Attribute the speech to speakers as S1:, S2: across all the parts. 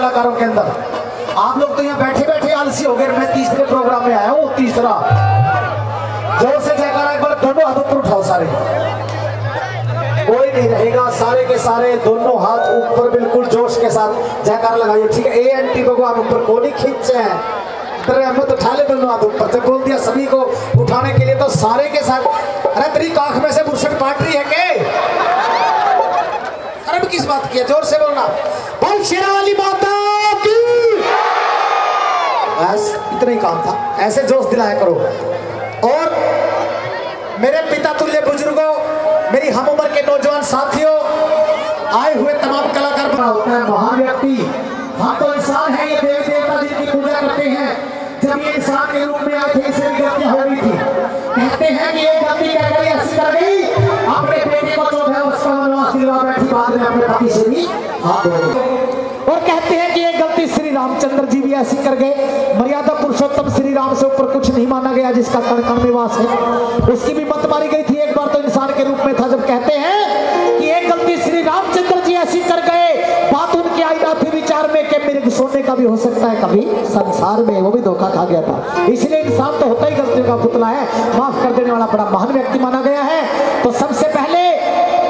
S1: कलाकारों के अंदर। आप लोग तो यहाँ बैठे बैठे आलसी हो गए। मैं तीसरे प्रोग्राम में आया हूँ, तीसरा। जोर से जयकारा एक बार दोनों हाथ ऊपर उठाओ सारे। कोई नहीं रहेगा, सारे के सारे दोनों हाथ ऊपर बिल्कुल जोश के साथ जयकारा लगाइए, ठीक है। ANT भगवान ऊपर को नहीं खींचे हैं, मत उठा ले दोनों हाथ ऊपर। जब बोल दिया सभी को उठाने के लिए तो सारे के साथ। अरे तेरी काख में से बुरसट पाट रही है के? अरे किस बात की है? जोर से बोलना। बोल शेरा वाली माता की। बस इतना ही काम था, ऐसे जोश दिलाया करो। और मेरे पिता तुल्य बुजुर्गों, मेरी हम उम्र के नौजवान साथियों, आए हुए तमाम कलाकार बना होता है महान व्यक्ति। हम तो इंसान है, ये देवी देवता जिनकी पूजा करते हैं। जब ये इंसान के रूप में आए थे, इसे गलतियां हो रही थी। कहते हैं कि ये गलती क्या करी, ऐसी कर गई अपने बेटे को 14 वर्ष का वनवास दिलवा बैठी, बाद में अपने पति से भी हाथ धो दी। और कहते हैं कि ये गलती श्री रामचंद्र जी भी ऐसी कर गए। मर्यादा पुरुषोत्तम श्री राम से ऊपर कुछ नहीं माना गया, जिसका कण कण में वास है। उसकी भी मत मारी गई थी। एक बार तो इंसान के रूप में था, जब कहते हैं कि एक गलती श्री रामचंद्र जी ऐसी कर गए, बात उनकी आई ना थी विचार में कि मेरे सोने का भी हो सकता है कभी संसार में, वो भी धोखा खा गया था। इसलिए इंसान तो होता ही गलतियों का पुतला है, माफ कर देने वाला बड़ा महान व्यक्ति माना गया है। तो सबसे पहले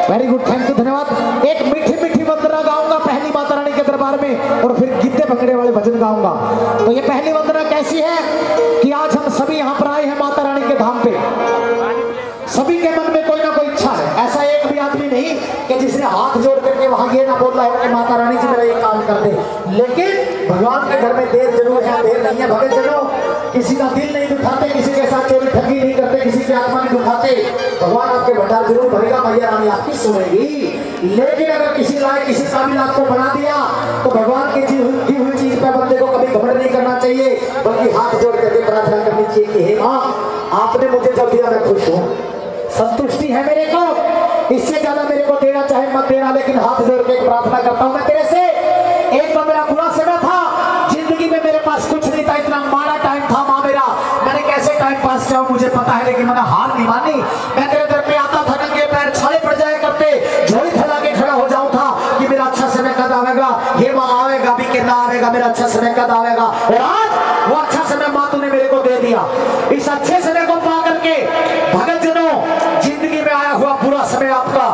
S1: वेरी गुड, थैंक यू, धन्यवाद। एक मीठी मीठी वंदना गाऊंगा पहली माता रानी के दरबार में, और फिर गिद्दे पकड़े वाले भजन गाऊंगा। तो ये पहली वंदना कैसी है कि आज हम सभी यहाँ पर आए हैं माता रानी के धाम पे। सभी के मन में कोई ना कोई इच्छा है। ऐसा एक भी आदमी नहीं कि जिसने हाथ जोड़ करके वहां ये ना बोला हो कि माता रानी जी मेरा ये काम कर दे। लेकिन भगवान के घर में देर जरूर है, देर नहीं है भगत जनों। किसी का दिल नहीं दुखाते, किसी के साथ चोरी ठगी नहीं करते, किसी की आत्मा नहीं दुखाते। भगवान आपके भंडार जरूर भरेगा, मैया रानी आपकी सुनेगी। लेकिन अगर किसी लायक किसी काबिल आपको बना दिया तो भगवान की दी हुई चीज पर बंदे को कभी घमंड नहीं करना चाहिए, बल्कि हाथ जोड़ करके प्रार्थना करनी चाहिए कि हे माँ, आपने मुझे जब दिया मैं खुश हूँ, संतुष्टि है मेरे को, इससे ज्यादा मेरे को देना चाहे मत देना, लेकिन हाथ जोड़ के प्रार्थना करता हूँ मैं तेरे से। एक बार मेरा बुरा समय था, जिंदगी में मेरे पास कुछ नहीं था, इतना माड़ा टाइम था माँ मेरा, मैंने कैसे टाइम पास किया मुझे पता है, लेकिन मैंने हार नहीं मानी। मैं तेरे दर पे आता था, नंगे पैर छाले पड़ जाया करते, झोली फैला के खड़ा हो जाऊं था कि मेरा अच्छा समय कद आवेगा, ये माँ आवेगा भी कि ना आवेगा, मेरा अच्छा समय कद आवेगा। और आज वो अच्छा समय माँ तूने मेरे को दे दिया। इस अच्छे समय को पा करके भगत जनों, जिंदगी में आया हुआ बुरा समय आपका,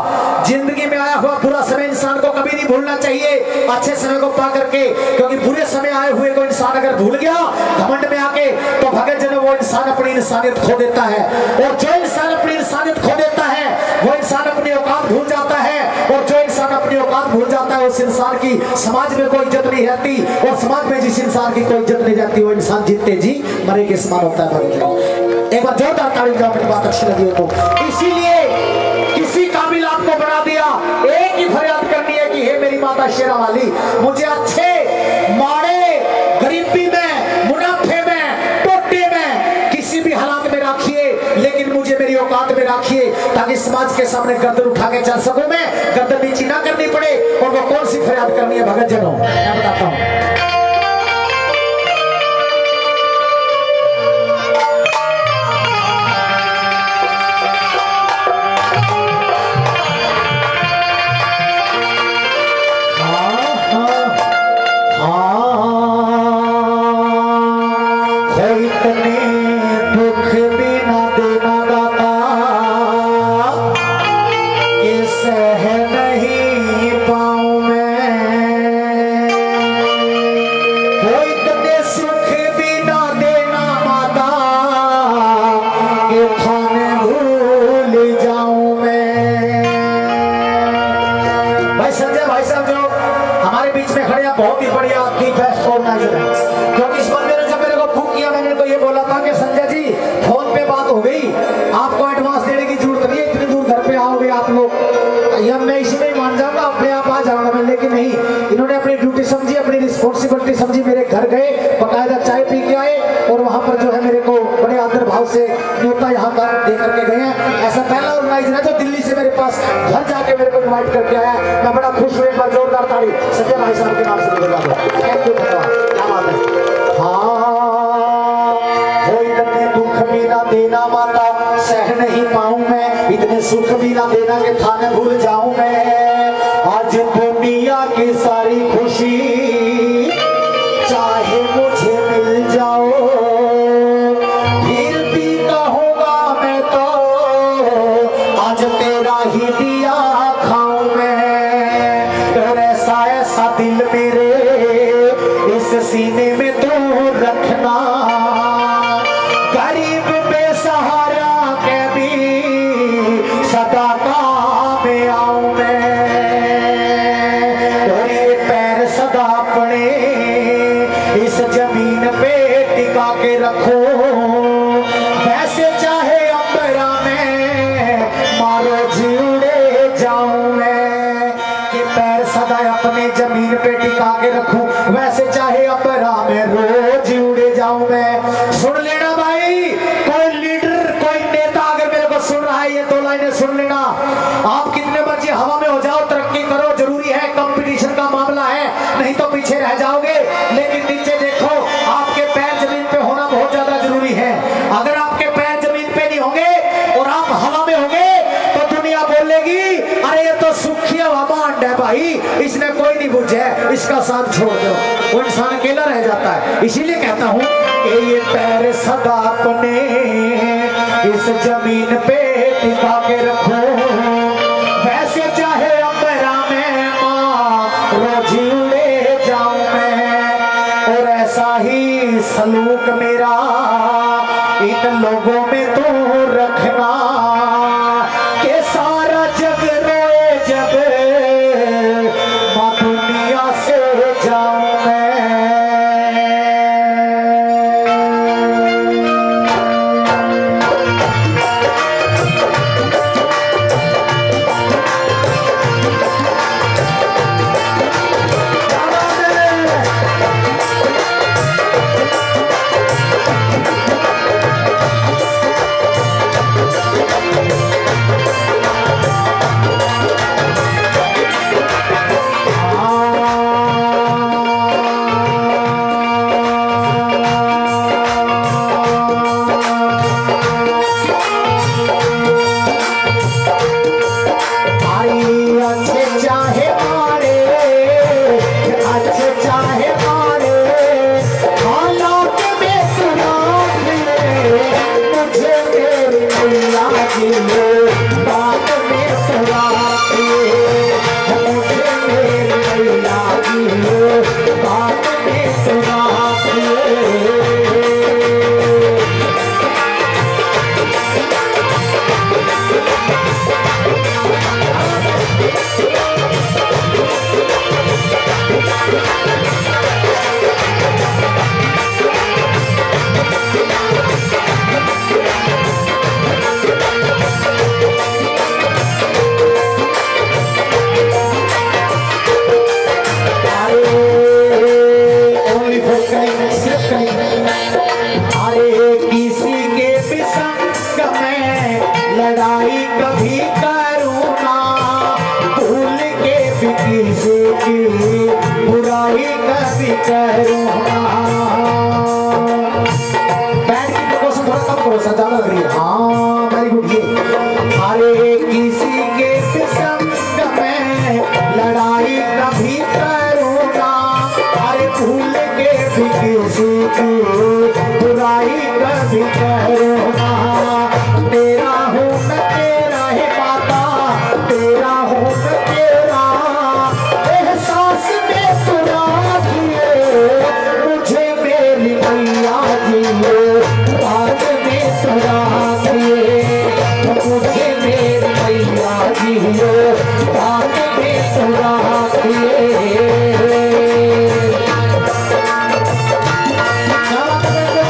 S1: जिंदगी में आया हुआ बुरा समय इंसान को कभी नहीं भूलना चाहिए अच्छे समय को पा करके, क्योंकि बुरे समय आए हुए को इंसान अगर भूल गया घमंड में आके, तो भगत जनों वो इंसान अपनी इंसानियत खो देता है। और जो इंसान अपनी इंसानियत खो देता है वो इंसान अपनी औकात भूल जाता है, और जो इंसान अपनी औकात भूल जाता है उस इंसान की समाज में कोई इज्जत नहीं रहती, और समाज में जिस इंसान की कोई इज्जत नहीं रहती वो इंसान जीते जी मरे के समान होता है। एक बार जोरदार ताली जाओ मेरी बात अच्छी लगी हो तो। इसीलिए किसी काबिल आपको बना दिया, एक ही फरियाद करनी है कि हे मेरी माता शेरा वाली, मुझे अच्छे माड़े गरीबी में मुनाफे में टोटे में किसी भी हालात में रखिए, लेकिन मुझे मेरी औकात में रखिए, ताकि समाज के सामने गर्दन उठा के चल सकूं मैं, गर्दन नीची ना करनी पड़े। और वो कौन सी फरियाद करनी है भगत जनों, मैं बताता हूँ। बहुत ही बढ़िया आपकी बेस्ट ऑर्गेनाइजर है, क्योंकि इस बंदे ने जब मेरे को फोन किया, मैंने तो ये बोला था कि संजय जी फोन पे बात हो गई, आपको एडवांस देने की जरूरत नहीं है, इतनी दूर घर पे आओगे आप लोग, या मैं इसी में मान जाऊंगा, अपने आप आ जाऊंगा मैं। लेकिन नहीं, इन्होंने अपनी ड्यूटी समझी, अपनी रिस्पॉन्सिबिलिटी समझी, मेरे घर गए, बकायदा चाय पी के आए, और वहां पर जो है मेरे को बड़े आदर भाव से न्योता यहाँ पर दे करके गए हैं। ऐसा पहला ऑर्गेनाइजर है जो दिल्ली से मेरे पास घर जाके मेरे को इन्वाइट करके आया, मैं बड़ा खुश हुई। एक बार जोरदार ताली संजय भाई साहब के नाम से लगा दो। थैंक यू, धन्यवाद, क्या बात है। हाँ, कोई इतने दुख भी ना देना माता, सह नहीं पाऊं मैं, इतने सुख भी ना देना कि थाने भूल जाऊं मैं। आज दुनिया की सारी खुशी सीने में तू रखना, गरीब बेसहारा के भी सदा काम आऊं मैं। और ये पैर सदा अपने इस जमीन पे टिका के रखो, वैसे चाहे अंबरा में मारो जी उड़े जाऊं मैं। ये पैर सदा अपने जमीन पे टिका के रखूं, वैसे चाहे अंबरा में रोज उड़े जाऊं मैं। सुन लेना भाई, कोई लीडर कोई नेता अगर मेरे को सुन रहा है, ये दो लाइनें सुन लेना। आप कितने मर्जी हवा में हो जाओ, तरक्की करो, जरूरी है, कंपटीशन का मामला है, नहीं तो पीछे रह जाओगे। लेकिन नीचे देखो, आपके पैर जमीन पे होना बहुत ज्यादा जरूरी है। अगर आपके पैर जमीन पे नहीं होंगे और आप हवा में होंगे तो दुनिया बोलेगी अरे ये तो सुखी हवामांड है भाई, इसने कोई नहीं बुझे, इसका साथ छोड़ दो। वो इंसान अकेला रह जाता है। इसीलिए कहता हूं कि ये पैर सदा अपने इस जमीन पे टिका के रखो, वैसे चाहे अंबरा में मां रोजी उड़े जाऊं मैं। और ऐसा ही सलूक मेरा इन लोगों में तो रखना कि सारा जग रोए जब मां दुनिया से जाऊं मैं।
S2: Thank you.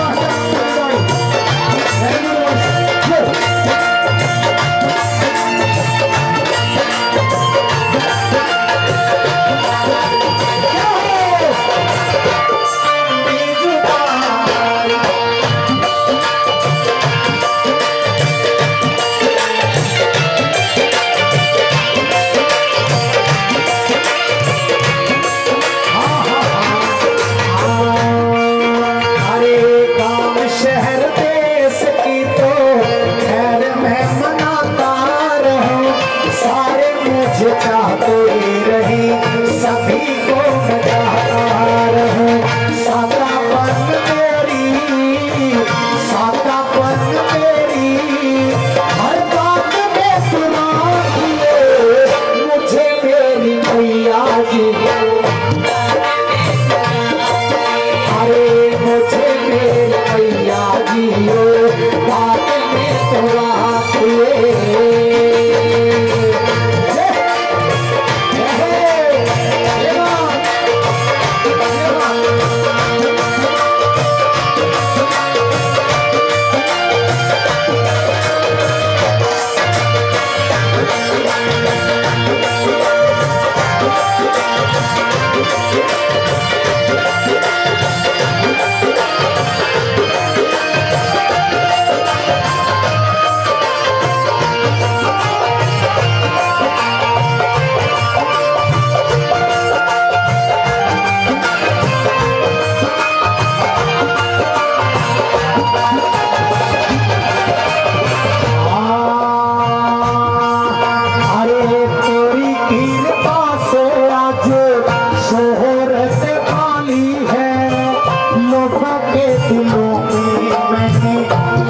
S1: लोगों के दिलों में मैंने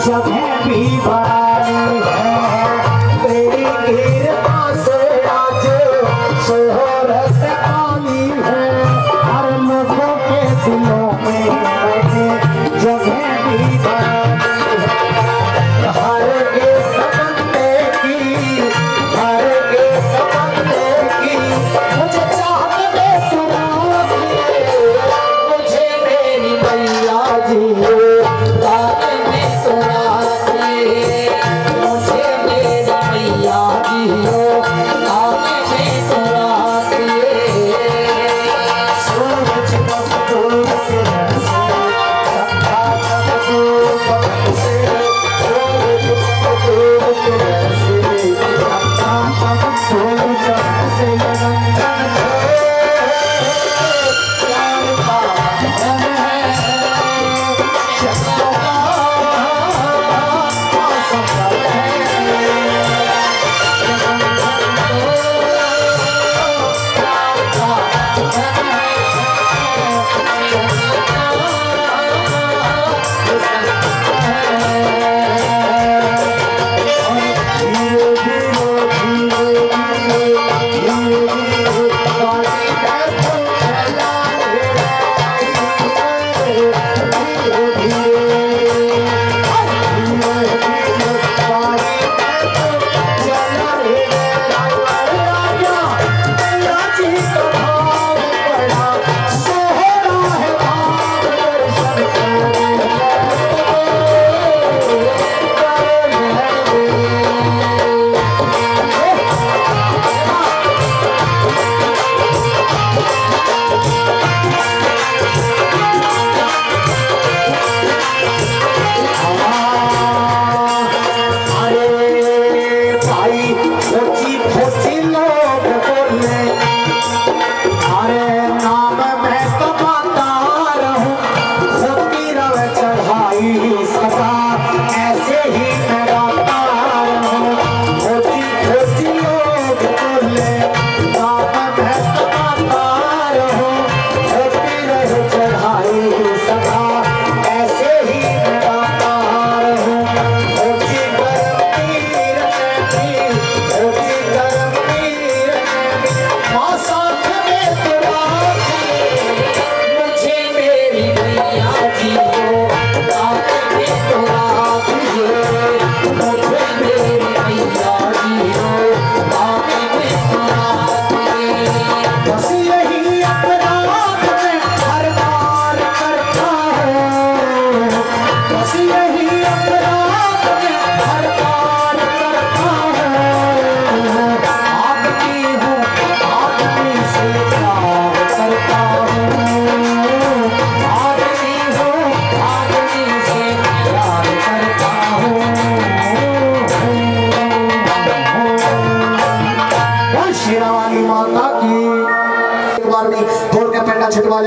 S1: जगह भी बनाई है। तेरी गिरता से आज शोहरत आई है। हर लोगों के दिलों में मैंने जगह भी बनाई है। हर एक बंदे की, हर एक बंदे की मुझे चाहत में सुना मुझे मेरी मैया जी रात में सुना मुझे मेरी मैया जी रात में सुना सूरज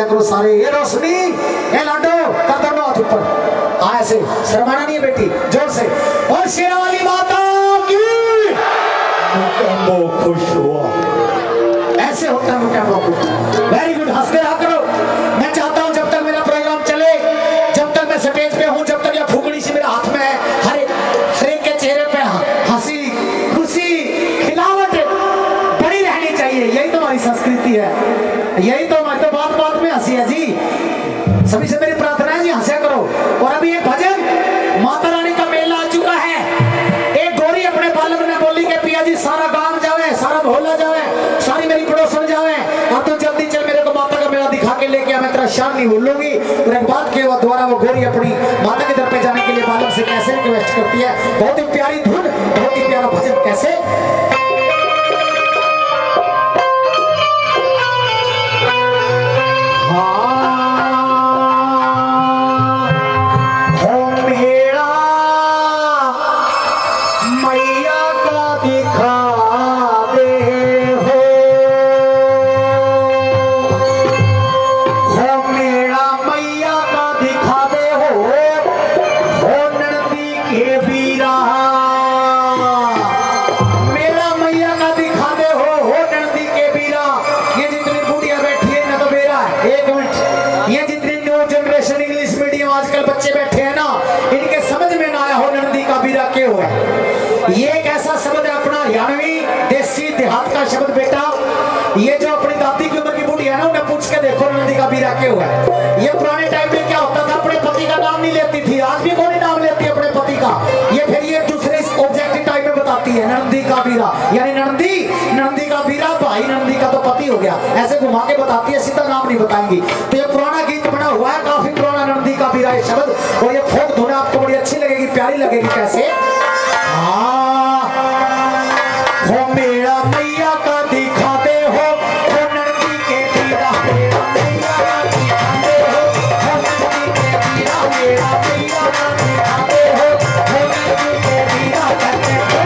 S1: कब सारे ये रोशनी ये लाडो कर दो हाथ ऊपर ऐसे शर्माना नहीं है बेटी जोर से और शेरा वाली माता की मुकम्मो खुश हुआ ऐसे होता है मुकम्मो खुश। वेरी गुड हंस के रहा करो। मैं चाहता हूं जब तक मेरा प्रोग्राम चले जब तक मैं स्टेज पे हूं जब तक ये फूकड़ी सी मेरे हाथ में है हर एक के चेहरे पे हंसी खुशी खिलावट बनी रहनी चाहिए। यही तो हमारी संस्कृति है यही तो हमारी तो बात में हंसी है जी। सभी से मेरी प्रार्थना है जी हंसा करो। और अभी एक भजन माता रानी का मेला आ चुका है। एक गोरी अपने बालक ने बोली कि पिया जी सारा गांव जावे सारा मोहल्ला जावे सारी मेरी पड़ोसन जावे और तो जल्दी चल मेरे को माता का मेला दिखा के लेके मैं तेरा शान नहीं भूलूंगी। और एक बात के द्वारा वो गोरी अपनी माता की तरफ पे जाने के लिए बालक से कैसे रिक्वेस्ट करती है। बहुत ही प्यारी धुन बहुत ही प्यारा भजन कैसे मेरा जो आजकल बच्चे बैठे हैं ना, इनके समझ में ना आया हो नंदी का बीरा क्यों है। ये एक ऐसा शब्द है अपना हरियाणवी देसी देहात का शब्द बेटा। ये जो अपनी दादी की उम्र की बूढ़ी है ना, उन्हें पूछ के देखो नंदी का बीरा क्यों है। ये पुराने टाइम में क्या होता था, अपने पति का नाम नहीं लेती थी, आज भी कौन नाम लेती है अपने पति का। ये फिर ये दूसरे ऑब्जेक्टिव टाइम में बताती है नंदी का बीरा, यानी नंदी का बीरा भाई, नंदी का तो पति हो गया, ऐसे घुमा के बताती है, सीधा नाम नहीं बताएंगी। तो ये पुराना गीत बना हुआ है, काफी पुराना नंदी का बीरा ये शब्द। और ये फोक धुन आपको बड़ी अच्छी लगेगी, प्यारी लगेगी। कैसे हो मेरा मैया का दिखाते हो, नंदी के बीरा मेरा मैया का दिखाते हो, नंदी के बीरा मेरा मैया का दिखाते हो, नंदी के बीरा करने को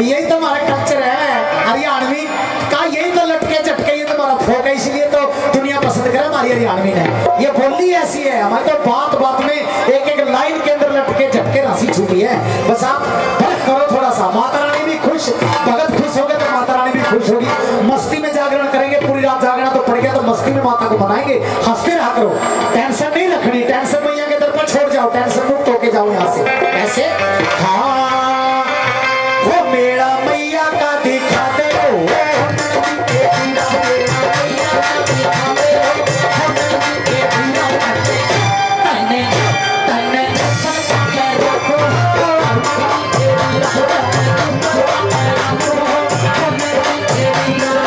S1: यही तो हमारा कल्चर है हरियाणवी का, यही तो लटके झटके, ये तुम्हारा फोक है, इसलिए तो दुनिया पसंद करे हमारी हरियाणवी ने। ये बोली ऐसी है हमारी, तो बात बात में एक एक लाइन के अंदर लटके झटके राशि छुपी है। बस आप फर्क करो थोड़ा सा, माता रानी भी खुश, भगत खुश हो गए तो माता रानी भी खुश होगी। मस्ती में जागरण करेंगे, पूरी रात जागना तो पड़ गया, तो मस्ती में माता को मनाएंगे, हंसते रहा करो, टेंशन नहीं रखनी, टेंशन मैया के दर पर छोड़ जाओ, टेंशन मुक्त होके जाओ यहाँ से। ऐसे हाँ वो मेरा मैया का दिखाते हो, नंदी के बीरा मेरा मैया का दिखाते हो, नंदी के बीरा करते तने तने संगे रखो, नंदी के बीरा नंदी के बीरा।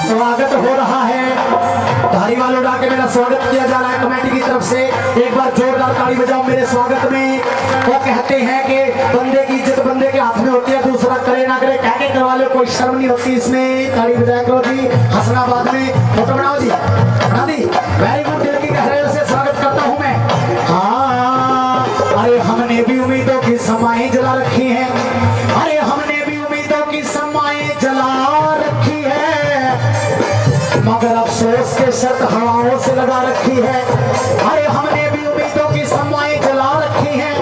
S1: स्वागत हो रहा है, धारीवाल उड़ा के मेरा स्वागत किया जा रहा है कमेटी की तरफ से। एक बार जोरदार ताली बजाओ मेरे स्वागत में। वो कहते हैं कि बंदे की इज्जत बंदे के हाथ में होती है, दूसरा करे ना करे कहके करवा लो, कोई शर्म नहीं होती इसमें। ताली बजाया करो जी। हसनाबाद में फोटो बनाओ जी, बना दी, वेरी गुड, दिल की गहराइयों से स्वागत करता हूँ मैं। हाँ अरे हमने भी उम्मीदों की समाएं जला रखी है, अरे हमने भी उम्मीदों की समाएं जला रखी है, मगर अफसोस के शर्त हवाओं से लगा रखी है। अरे हमने भी उम्मीदों की समाएं जला रखी है,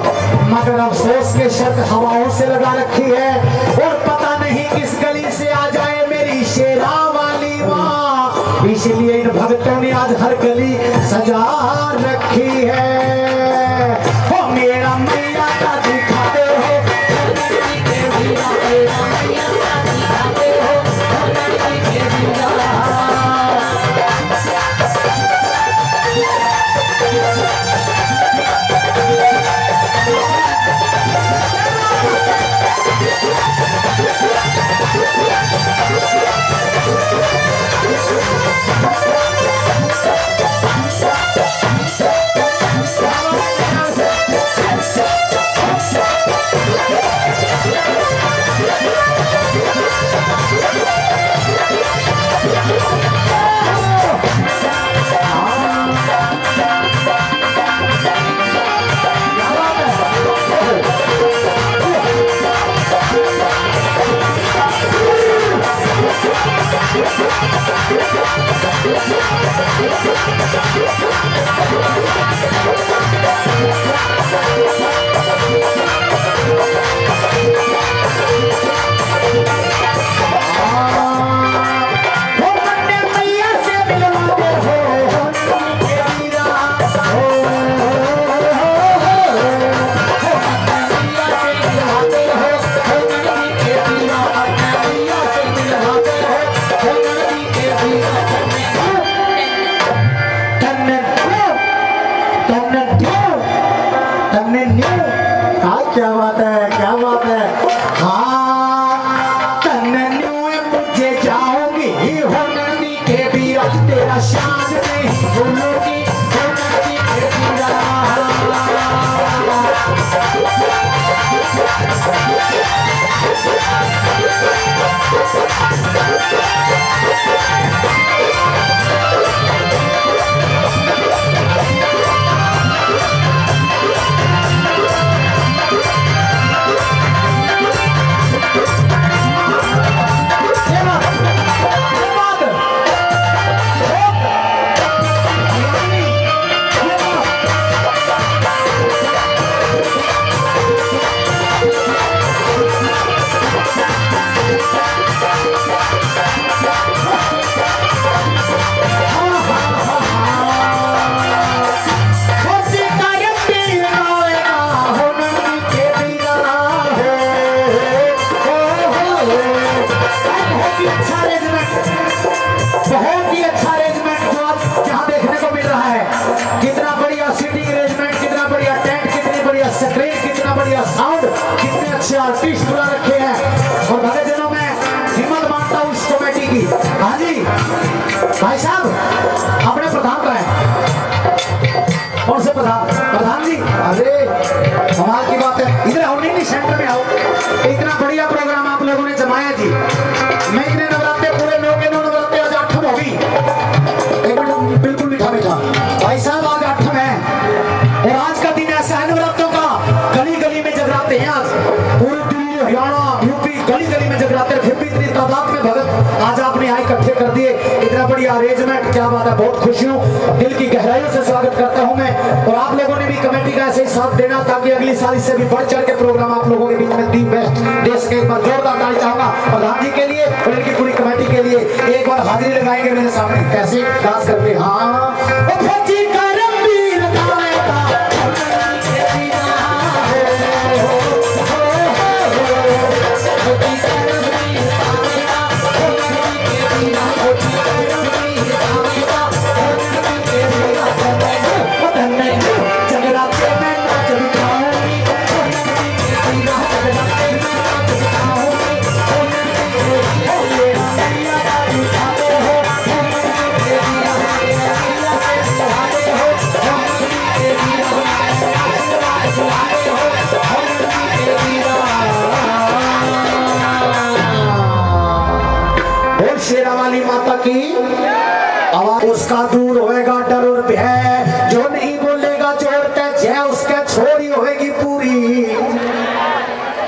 S1: मगर अफसोस के शर्त हवाओं से लगा रखी है। और पता नहीं किस गली से आ जाए मेरी शेरा वाली माँ, इसलिए इन भक्तों ने आज हर गली सजा रखी है। ओ मेरा मैया का दिखाते हो, नंदी के बीरा मेरा मैया का दिखाते हो, नंदी के बीरा। बात है, क्या बात है। हाँ तन्नू मुझे जाओगी होननी के बीरा तेरा शान नहीं भूलोगी होननी के बीरा। आर्टिस्ट बुला रखे हैं और भले दिनों में हिम्मत मानता हूँ इस कमेटी की। हाँ जी भाई साहब अपने प्रधान का है, कौन से प्रधान जी? अरे कमाल की बात है, इधर आओ, नहीं सेंटर में आओ। इतना बढ़िया प्रोग्राम आप लोगों ने जमाया जी। मैं इतने नवरात्रे पूरे 9 नवरात्रे आज 8 होगी। एक मिनट बिल्कुल मीठा मीठा भाई साहब, आज 8 है और आज का दिन ऐसा है नवरात्रों का, गली गली में जगराते हैं आज, पूरे दिल्ली हरियाणा यूपी गली गली में जगराते हैं। फिर भी इतनी तादाद में भगत आज आपने यहाँ इकट्ठे कर दिए, इतना बढ़िया अरेंजमेंट, क्या बात है। बहुत खुशी हूँ, दिल की गहराइयों से स्वागत करता हूँ मैं। और आप लोगों ने भी कमेटी का ऐसे ही साथ देना ताकि अगली साल इससे भी बढ़ चढ़ के प्रोग्राम आप लोगों के बीच में दे सके। एक बार जोरदार ताली चाहूंगा प्रधान जी के लिए और इनकी पूरी कमेटी के लिए। एक बार हाजिरी लगाएंगे मेरे सामने कैसे डांस करके। हाँ शेरा वाली माता की आवाज, उसका दूर होएगा डर और भय, जो नहीं बोलेगा चोर ते जय उसके छोरी होएगी पूरी।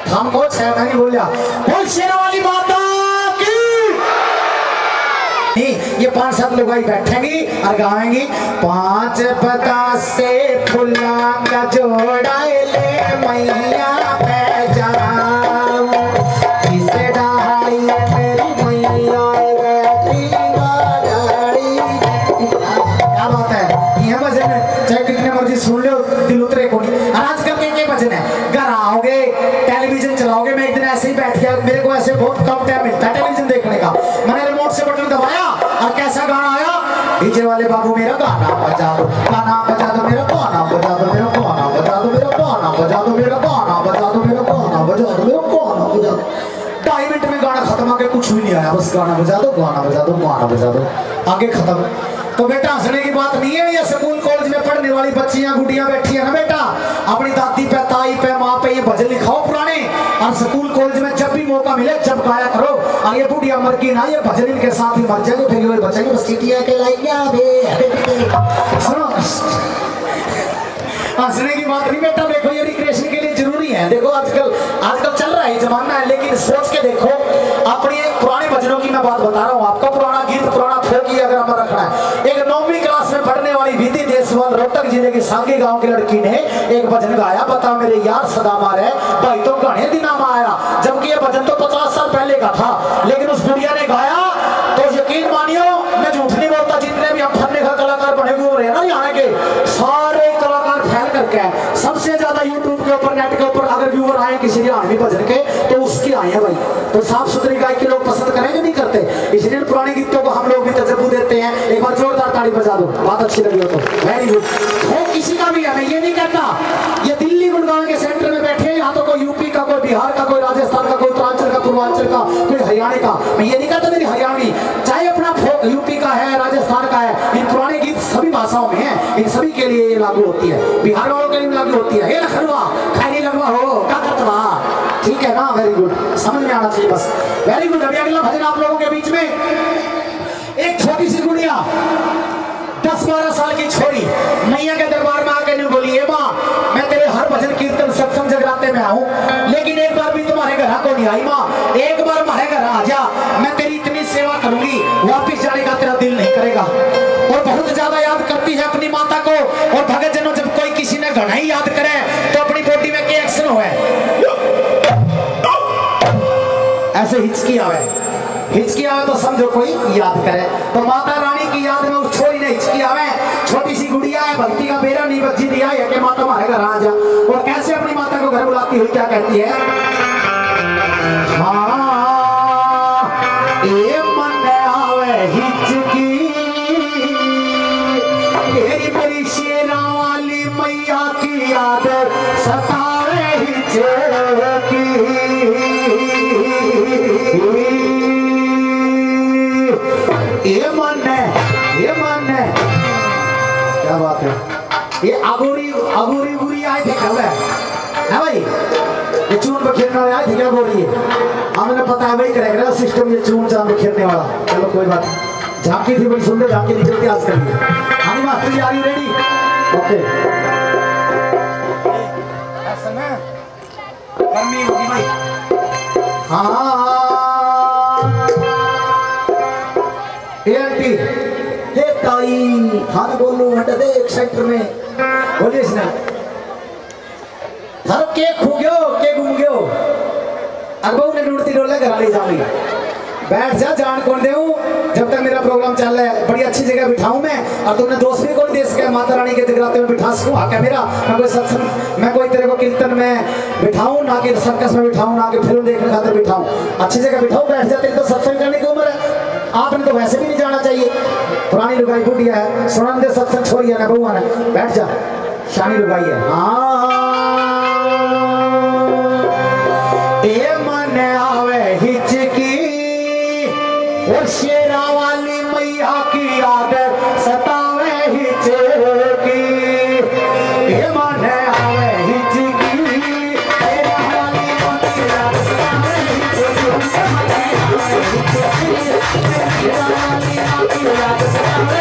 S1: हमको छह नहीं बोलिया, बोल शेरा वाली माता की। ये 5-7 लोग आई बैठेंगी और गाएंगी। 5 पता से फुला का जोड़ा ले मैया पे जाऊं, किसे डाली मेरी मैया। चाहे कितने मर्जी सुन लो, दिल उतरे को नहीं। आजकल के भजन है, घर आओगे टेलीविजन चलाओगे। मैं एक दिन ऐसे ही बैठ गया, मेरे को ऐसे बहुत कम टाइम मिलता है टेलीविजन देखने का। मैंने रिमोट से बटन दबाया और कैसा गाना आया, डीजे वाले बाबू मेरा गाना बजा दो, गाना बजा दो मेरा, गाना बजा दो मेरा, गाना बजा दो मेरा, गाना बजा दो मेरा, गाना बजा दो मेरा, गाना बजा दो मेरा, गाना बजा दो। 2.5 मिनट में गाना खत्म, आगे कुछ भी नहीं आया, बस गाना बजा दो, गाना बजा दो, गाना बजा दो, आगे खत्म। तो बेटा हंसने की बात नहीं है, ये स्कूल कॉलेज में पढ़ने वाली बच्चियां गुड़ियां बैठी है ना बेटा, अपनी दादी पे ताई पे माँ पे ये भजन लिखाओ पुराने, और स्कूल कॉलेज में जब भी मौका मिले जब गाया करो। और ये बुढ़िया मर की ना, ये भजन इनके साथ ही मर जाएंगे, फिर ये बचेंगे बस सीटियां के सुनो। हंसने की बात नहीं बेटा, देखो ये रिक्रिएशन के लिए जरूरी है। देखो आजकल चल रहा है जमाना है, लेकिन सोच के देखो अपनी पुराने भजनों की मैं बात बता रहा हूँ आपका। पुराना गीत पुराना फोकी अगर हमें रखना है। एक 9वीं क्लास में पढ़ने वाली विधि देशवाल रोहतक जिले के सांगी गांव की लड़की ने एक भजन गाया, बता मेरे यार सदा मारे भाई तो घने दिन आया। जबकि ये भजन तो 50 साल पहले का था, लेकिन उस बुढ़िया ने गाया तो यकीन मानियो, मैं झूठ नहीं बोलता, जितने भी हम फन्ने का कलाकार बने हुए हैं ना यहाँ के सारे कलाकार फैल करके सबसे ज्यादा यूट्यूब के ऊपर नेट के ऊपर अगर व्यूअर आए किसी हरियाणवी भजन के तो उसकी आए हैं भाई। तो साफ सुथरी गायकी लोग पसंद करेंगे नहीं करते, इसलिए पुराने गीतों को हम लोग भी तजर्बा देते हैं। एक बार जोरदार ताली बजा दो, बात अच्छी लगी हो तो वेरी गुड। वो किसी का भी है, मैं ये नहीं कहता ये दिल्ली गुड़गांव के सेंटर में बैठे, यहाँ तो कोई यूपी भाषाओं में है, इन सभी के लिए ये लागू होती है, बिहार वालों के लिए भी लागू होती है। ये लखनवा खैरी लगवा हो क्या करतवा, ठीक है ना, वेरी गुड, समझ में आना चाहिए बस, वेरी गुड। अभी अगला भजन आप लोगों के बीच में, एक छोटी सी गुड़िया 10-12 साल की छोरी मैया के दरबार में आके नहीं बोली, माँ मैं तेरे हर भजन कीर्तन सत्संग जगराते में आऊं, लेकिन एक बार भी तुम्हारे घर को नहीं आई, माँ एक बार हमारे घर आ जा, मैं तेरी इतनी सेवा करूंगी, वापिस जाने का तेरा दिल नहीं करेगा। और बहुत ज्यादा याद करती है अपनी माता को। और भगत जनों, जब कोई किसी ने घना ही याद करे तो अपनी बॉडी में क्या एक्शन हो, ऐसे हिचकी आवे, हिचकी आवे तो समझो कोई याद करे। तो माता रानी की याद में उस छोरी ने हिचकी आवे, छोटी सी गुड़िया है, भक्ति का बेरा नहीं बच्ची दिया है कि माता हमारे घर आ जा। और कैसे अपनी माता को घर बुलाती हुई क्या कहती है, हाँ ये मन आवे हिचकी, मेरी शेरा वाली मैया की याद सतावे हिचकी, ये मन है, क्या बात है, ये अगोरी बुरी आए थे कब है भाई, ये चून पर खेलने वाले आए थे क्या बोल रही है, हमें पता है वही करेगा सिस्टम, ये चून चांद पर खेलने वाला। चलो कोई बात, झांकी थी बड़ी सुंदर झांकी निकलती आज कल। हाँ master ji, are you ready? Okay, गर्मी होगी भाई, हाँ हे ताई खाना बोलो हट दे एक सेक्टर में बोलिए इसने धर के खू गयो के घूम गयो अगबू ने ढूंढती डोले घर ले जाऊंगी, बैठ जा जान कौन दे जब तक मेरा प्रोग्राम चल रहा है, बड़ी अच्छी जगह बिठाऊं मैं, और तुमने दोस्त भी कौन दे सके, माता रानी के जगराते में बिठा सकूं, हाँ क्या मेरा, मैं कोई सत्संग, मैं कोई तेरे को कीर्तन में बिठाऊं, ना कि सर्कस में बिठाऊं, ना कि फिल्म देखने खातिर बिठाऊं, अच्छी जगह बिठाऊं, बैठ जा, तेरी तो सत्संग करने की उम्र है, आपने तो वैसे भी नहीं जाना चाहिए, पुरानी लुगाई बुढ़िया है, सुनन दे सत्संग छोड़ी है ना बहुआ ने, बैठ जा, शानी लुगाई है। ये मन आवे हिचकी, और शेरा वाली मैया की याद सतावे हिचकी, ये मन आवे हिचकी, शेरा वाली मैया सतावे हिचकी, शेरा वाली मैया सतावे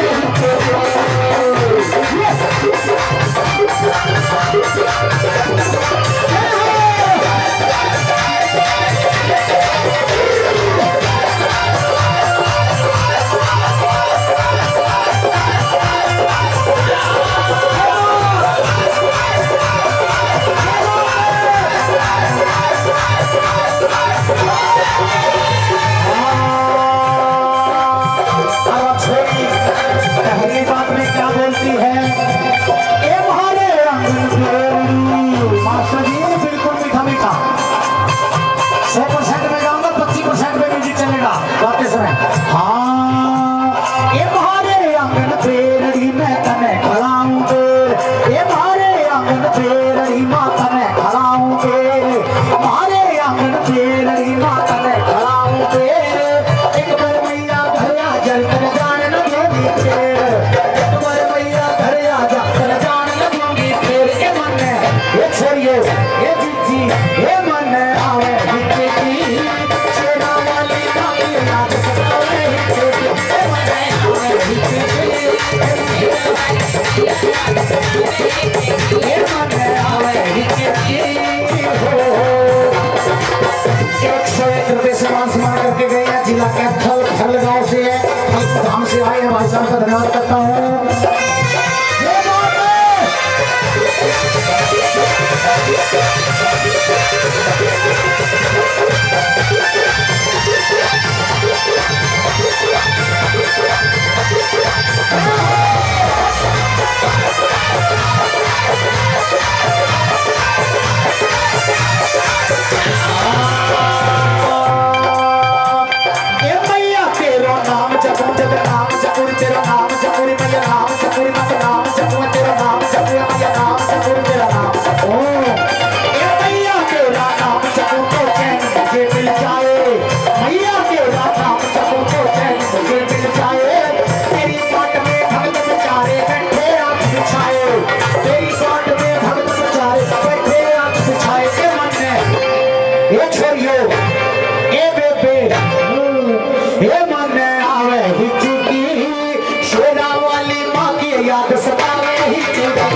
S1: ये छोरियो ए बेबे ये मन आवे हिचकी शेरा वाली माँ की याद सतावे हिचकी मन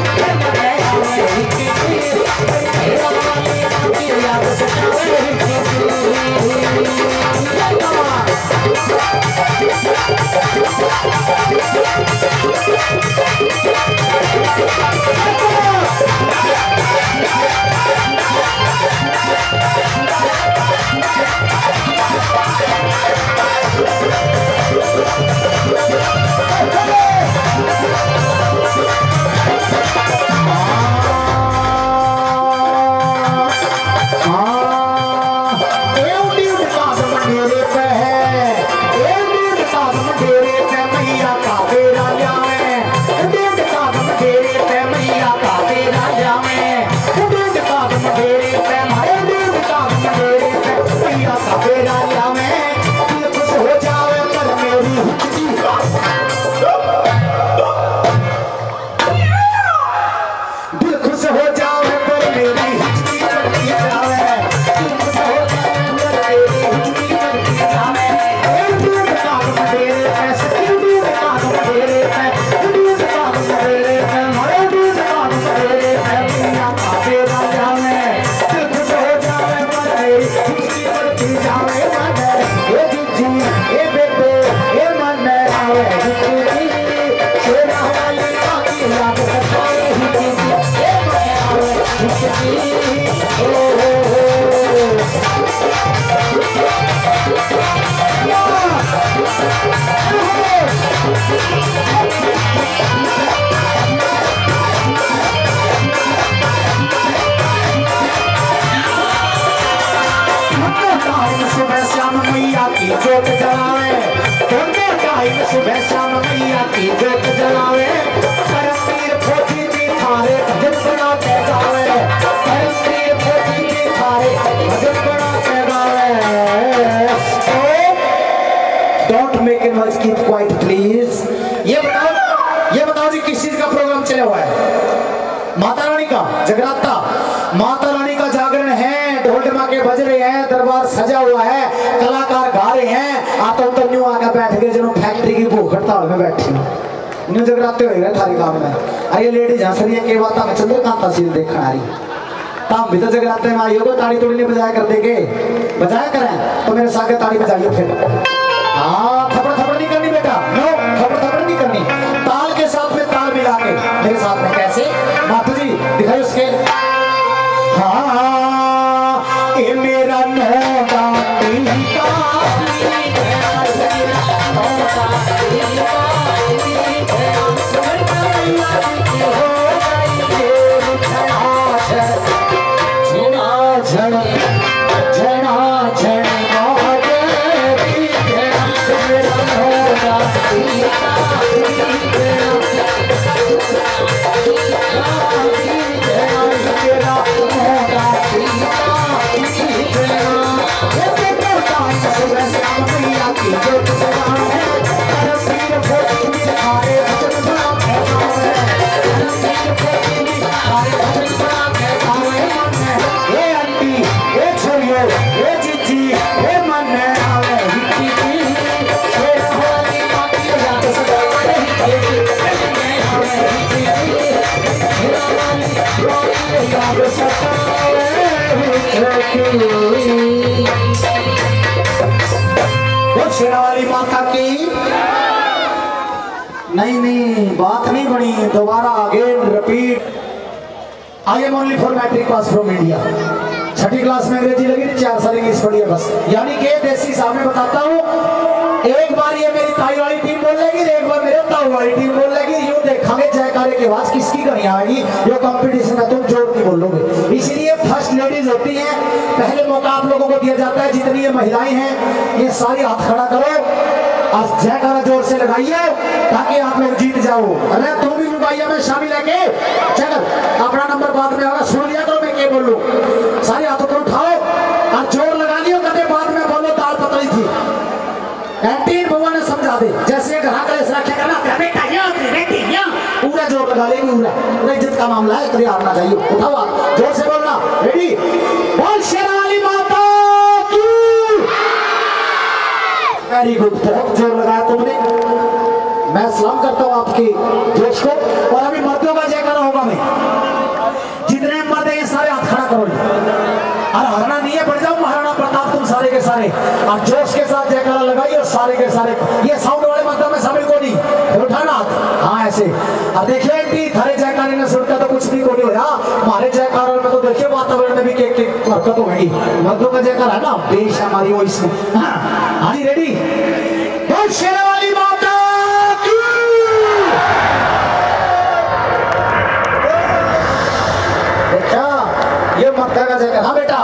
S1: आवे हिचकी शेरा वाली माँ की याद सतावे जोत जलावे सुबह शाम मैया की जोत जलावे परमवीर पोथी जी थारे भजन बनाते गावे परमवीर पोथी जी थारे भजन बनाते गावे। Don't make a noise, keep quiet please. ये बताओ जी किस चीज का प्रोग्राम चला हुआ है? माता रानी का जगराता, माता रानी का जागरण है, ढोल ढमाके बज रहे हैं, दरबार सजा हुआ है, कलाकार गा रहे हैं। आता तो न्यू आकर बैठ गए जनो फैक्ट्री की भूख हड़ताल में बैठी न्यू जगराते हो गए थारे काम में। अरे लेडीज हंस रही है के बात में चंद्रकांता सीन देखना आ रही ताम भी तो जगराते में आई हो, ताड़ी तोड़ी नहीं बजाया कर देंगे, बजाया करें तो मेरे साथ ताड़ी बजाइए फिर। हाँ थपड़ थपड़ नहीं करनी बेटा, नो थपड़ थपड़ नहीं करनी, ताल के साथ में ताल मिला के मेरे साथ में। कैसे माता जी दिखाई उसके? हाँ ये मेरा नौका शेरावाली माता की नहीं बात नहीं बनी, दोबारा again repeat. I am only for matric pass from India. छठी क्लास में अंग्रेजी लगी थी, 4 साल इंग्लिश पढ़ी है बस। यानी कि देसी हिसाब में बताता हूँ, एक बार ये मेरी ताई वाली टीम बोल लेगी, एक बार मेरे ताऊ वाली टीम बोल लेगी, यूं देखेंगे जयकारे की आवाज किसकी करनी आएगी। ये कंपटीशन में तुम जोर नहीं बोलोगे, इसीलिए फर्स्ट लेडीज होती है, पहले मौका आप लोगों को दिया जाता है। जितनी ये महिलाएं हैं ये सारी हाथ खड़ा करो और जयकारा जोर से लगाइए ताकि आप लोग जीत जाओ। अरे तुम भी लुगाइया में शामिल है के? चल अपना नंबर बाद में होगा, सुन लिया करो मैं क्या बोलूं। सारे हाथों को उठाओ और जोर लगा लियो, कदे बाद में बोलो दाल पतली थी। एंटीन भगवान ने समझा दे, जैसे घर आकर ऐसा रखेगा ना बेटा पूरा जोर लगा लेंगे, पूरा इज्जत का मामला है, कभी हारना चाहिए। उठाओ जोर से बोलना, रेडी बोल शेरावाली माता वेरी गुड, बहुत जोर लगाया तुमने। मैं सलाम करता हूँ आपके जोश को। और अभी मर्दों का जयकारा होगा। मैं जितने मर्द हैं सारे हाथ खड़ा करो और हरना नहीं है, बढ़ जाओ महाराणा प्रताप तुम सारे के सारे, और जोश के साथ जयकारा लगाइए और सारे के सारे। ये साउंड वाले मर्दों में शामिल को नहीं, फिर उठाना हाथ, हाँ ऐसे। और देखिए एंटी थारे जयकारे ने सुनता तो कुछ भी को नहीं होया, हमारे जयकारों में तो देखिए वातावरण में भी केक हरकत होगी। मर्दों का जयकारा है ना, देश हमारी वो इसमें। हाँ रेडी, तो शेरावाली माता की। देखा ये मर्दा का जयकारा। हाँ बेटा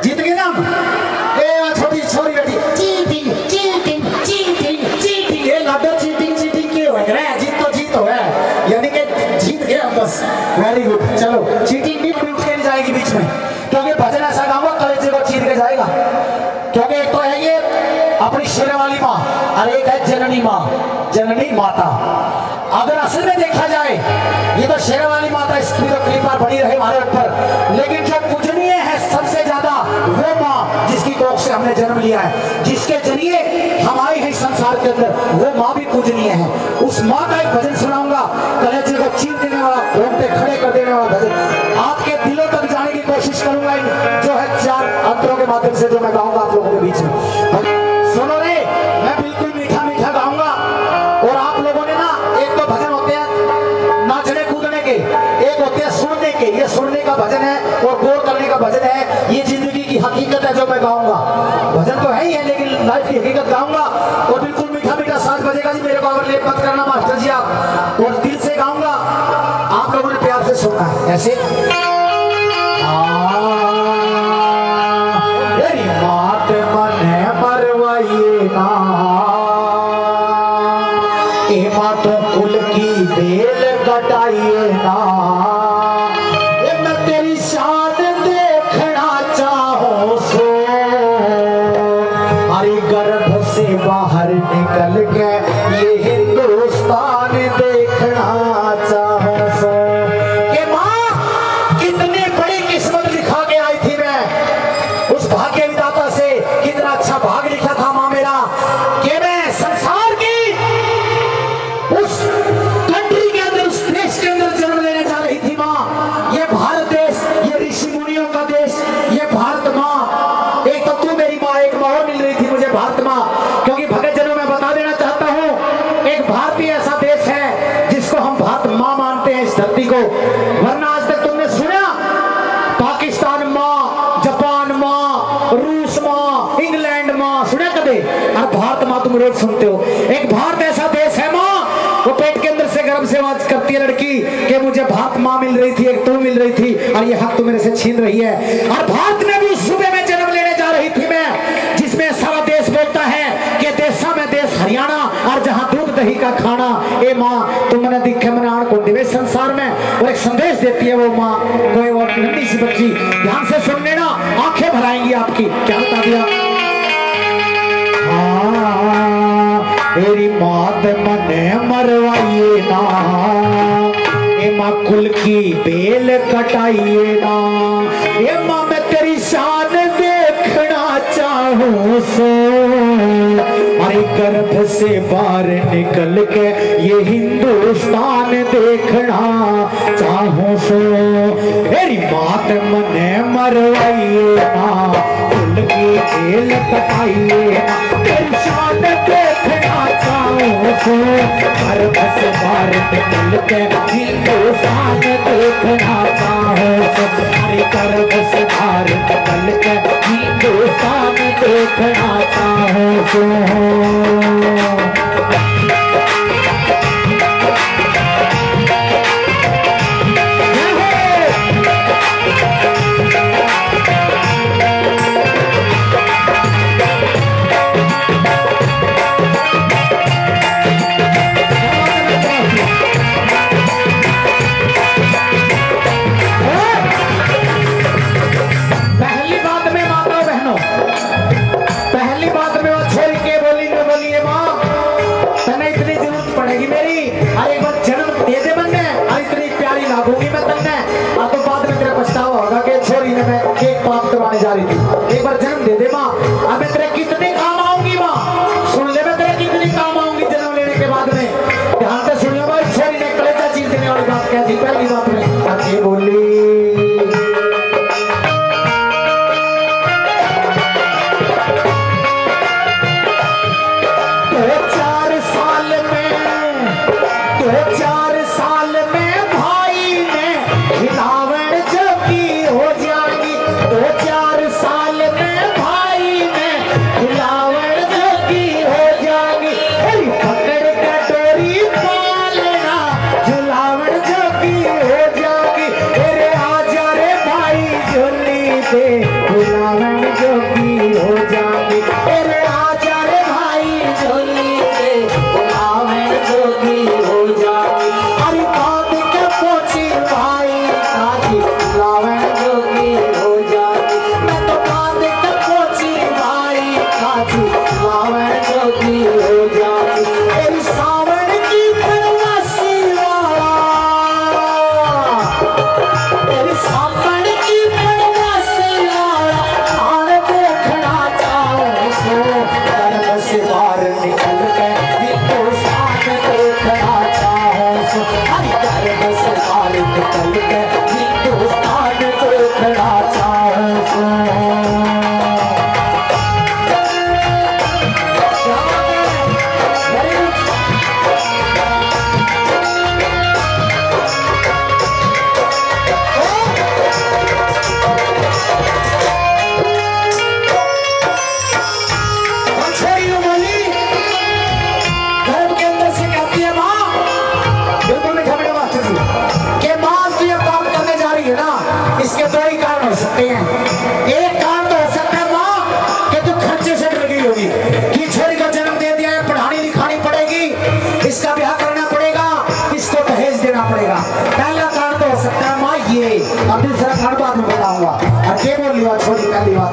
S1: जीत गए ना हम। छोटी छोरी बेटी चीटिंग चीटिंग चीटिंग चीटिंग, ये लाडो चीटिंग चीटिंग क्यों है? करे जीत तो जीत हो है, यानी कि जीत गए हम बस। वेरी गुड, चलो चीटिंग भी उठ के नहीं जाएगी बीच में, क्योंकि भजन ऐसा गाऊंगा कलेजे को चीर के जाएगा। क्योंकि एक तो है ये अपनी शेरावाली माँ और एक है जननी माँ, जननी माता। अगर असल में देखा जाए ये तो शेरावाली माता इसकी तो कृपा बनी रहे हमारे ऊपर, लेकिन जो पूजनीय है सबसे ज्यादा वो माँ जिसकी कोख से हमने जन्म लिया है, जिसके जरिए हम आए हैं संसार के अंदर, वो माँ भी पूजनीय है। उस माँ का एक भजन सुनाऊंगा, कलेजे को चीर देने वाला, रोंगटे खड़े कर देने वाला भजन। आपके दिलों तक जाने की कोशिश करूंगा जो है 4 अंतरों के माध्यम से, जो मैं गाऊंगा आप लोगों के बीच में। सुनो रे, मैं बिल्कुल मीठा मीठा गाऊंगा और आप लोगों ने ना, एक तो भजन होते हैं नाचने कूदने के, एक होते हैं सुनने के। ये सुनने का भजन है और गौर करने का भजन है। ये जिंदगी की हकीकत है जो मैं गाऊंगा। भजन तो है ही है लेकिन लाइफ की हकीकत गाऊंगा और बिल्कुल मीठा मीठा साज बजेगा जी। मेरे को अगर लेट मत करना मास्टर जी आप, और दिल से गाऊंगा, आप लोगों ने प्यार से सुनना है ऐसे। मेरी मात मने मरवाइए ना, ए माँ तो कुल की बेल कटाइए ना, मैं तेरी शान देखना चाहूं सो, हरी गर्भ से बाहर निकल के ये हिंदुस्तान देखना चाहूं सो। के माँ कितनी बड़ी किस्मत लिखा के आई थी मैं, उस भाग्य विधाता से कितना अच्छा भाग लिखा था माँ मेरा, कि मैं संसार की उस कंट्री के अंदर, उस देश के अंदर जन्म लेने जा रही थी माँ। ये भारत देश, ये ऋषि मुनियों का देश, ये भारत माँ। एक तो तू मेरी माँ, एक माँ और मिल रही थी मुझे भारत माँ, क्योंकि भगत जनों में बता देना चाहता हूँ, एक भारतीय ऐसा देश है जिसको हम भारत माँ मानते हैं इस धरती को। वरना आज तक तुमने सुना पाकिस्तान माँ, जापान माँ, रूस माँ, इंग्लैंड माँ सुना कदे? और भारत माँ तुम रोज सुनते हो। एक भारत ऐसा देश है माँ, वो पेट के अंदर से गर्भ से आवाज करती है लड़की कि मुझे भारत माँ मिल रही थी, एक तू मिल रही थी, और ये हक तू मेरे से छीन रही है। और भारत में भी उस सूबे में जन्म लेने जा रही थी मैं, जिसमें सारा देश बोलता है कि देशा में देश हरियाणा, और जहाँ दूध दही का खाना। ए माँ तुम मैंने दिखे मैंने आण को दिवे संसार में, और एक संदेश देती है वो माँ। कोई वो नन्ही सी बच्ची, ध्यान से सुन लेना, आंखें भराएंगी आपकी। क्या बता दिया? मेरी मात मने मरवाइए ना, ए माँ कुल की बेल कटाइए ना, ए माँ मैं तेरी शान देखना चाहूं सो, अरे गर्भ से बाहर निकल के ये हिंदुस्तान देखना चाहूं सो। मेरी मात मने मरवाइए ना, कुल की बेल कटाइए ना, तेरी शान देखना चाहूं सो, गर्भ से बाहर निकल के हिंदुस्तान देखना चाहूं सो, अरे गर्भ से बाहर निकल के हिंदुस्तान देखना चाहूं सो। जा रही थी, एक बार जन्म दे दे माँ, अब मैं तेरे कितने काम आऊंगी माँ। बुलावन जोगी हो जाएगी। अरे आजा रे भाई झोली के बुलावन जोगी हो जाएगी। अरे बात के पोछी भाई काजी बुलावन जोगी हो जाएगी। मैं तो बात के पोछी भाई काजी बुलावन जोगी हो जाएगी। तेरी सावन की परवासी वाला तेरी सावन की परवासी वाला खान देखना चाहूं सो गर्भ से बाहर निकल के हिंदुस्तान देखना चाहूं सो गर्भ से बाहर निकल के हिंदुस्तान देखना चाहूं सो। इसके दो ही कारण हो सकते हैं। एक कारण तो हो सकता है माँ कि तू खर्चे से डर गई होगी कि छोरी को जन्म दे दिया है, पढ़ानी लिखानी पड़ेगी, इसका ब्याह करना पड़ेगा, इसको दहेज देना पड़ेगा। पहला कारण तो हो सकता है माँ ये, अब दूसरा कारण बाद में बताऊंगा। और क्या बोल लिया छोरी पहली बात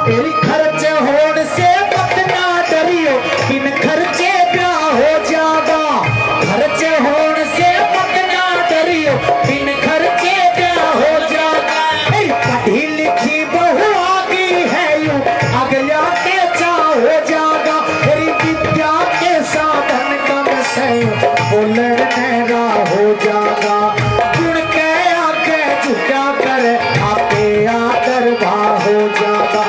S1: तेरी खर्चे होने से मत ना डरियो, इन खर्चे ब्याह हो जाएगा। खर्चे होने से मत ना डरियो, इन खर्चे ब्याह हो जाएगा। पढ़ी लिखी बहू आगी है यूं अगला के चाह हो जाएगा। तेरी विद्या के साधन कम से बोलन मेरा हो जाएगा। गुण के आगे झुका कर आपे आदर भा हो जाएगा।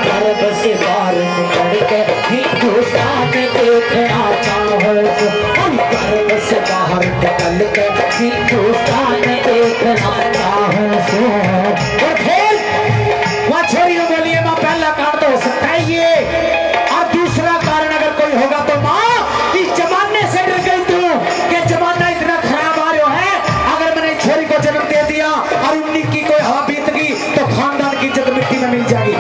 S1: गर्भ से बाहर निकल के हिंदुस्तान देखना चाहूं सो गर्भ से बाहर निकल के हिंदुस्तान देखना चाहूं सो। और फिर वहाँ छोरी ने बोलिए माँ पहला कारण तो हो सकता है ये, और दूसरा कारण अगर कोई होगा तो माँ इस जमाने से डर गई तू कि जमाना इतना खराब आ रहा है। अगर मैंने छोरी को जन्म दे दिया और उन्हीं की कोई हवा बीत गई तो खानदान की इज्जत मिट्टी में मिल जाएगी।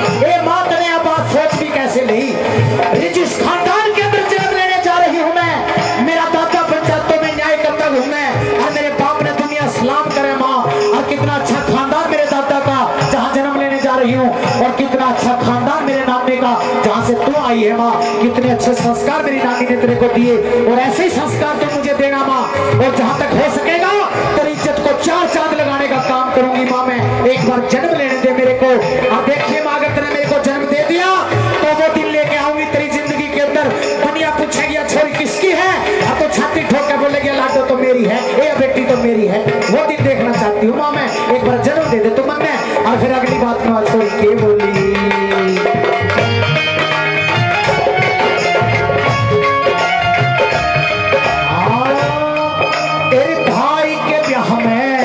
S1: जिस खानदान के अंदर जन्म लेने जा रही हूं मैं, मेरा दादा पंचायतों में न्याय करता हूं मैं, और मेरे बाप ने दुनिया सलाम करे माँ। और कितना अच्छा खानदान मेरे दादा का जहां जन्म लेने जा रही हूं, और कितना अच्छा खानदान मेरे नानी का जहां से तू आई है माँ। कितने अच्छे संस्कार मेरी नानी ने तेरे को दिए, और ऐसे ही संस्कार तो मुझे देना माँ। और जहां तक हो सकेगा तेरी इज्जत को चार चांद लगाने का काम करूंगी माँ मैं। एक बार जन्म लेने दे मेरे को। और देखिए माँ अगर तेने मेरे को जन्म दे दिया तो वो दिन लेके आऊंगी तेरी जिंदगी के अंदर। दुनिया पूछेगी छोरी किसकी है, अब तो छाती ठोक के बोलेगी लाडो तो मेरी है, ये बेटी तो मेरी है। वो दिन देखना चाहती हूँ माँ मैं। एक बार जन्म दे दे तो मन में। और फिर अगली बात में छोरी के बोली तेरे भाई के ब्याह में,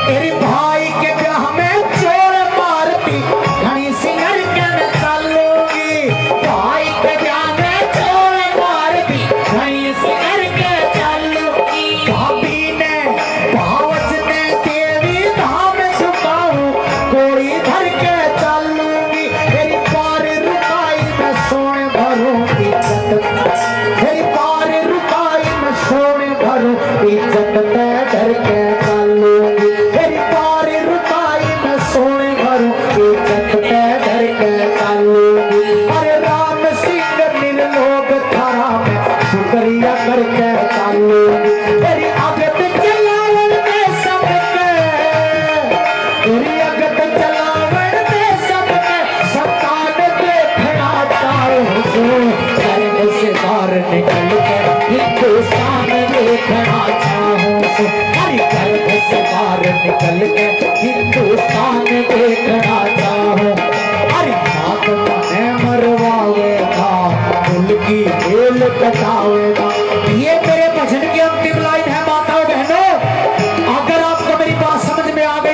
S1: तेरे भाई के ब्याह में चोर मारती घनी सिंगर के न चलोगी। भाई के ब्याह में चोर मारती घनी सिंगर के चलोगी। भाभी ने भावच ने देवी धाम सुख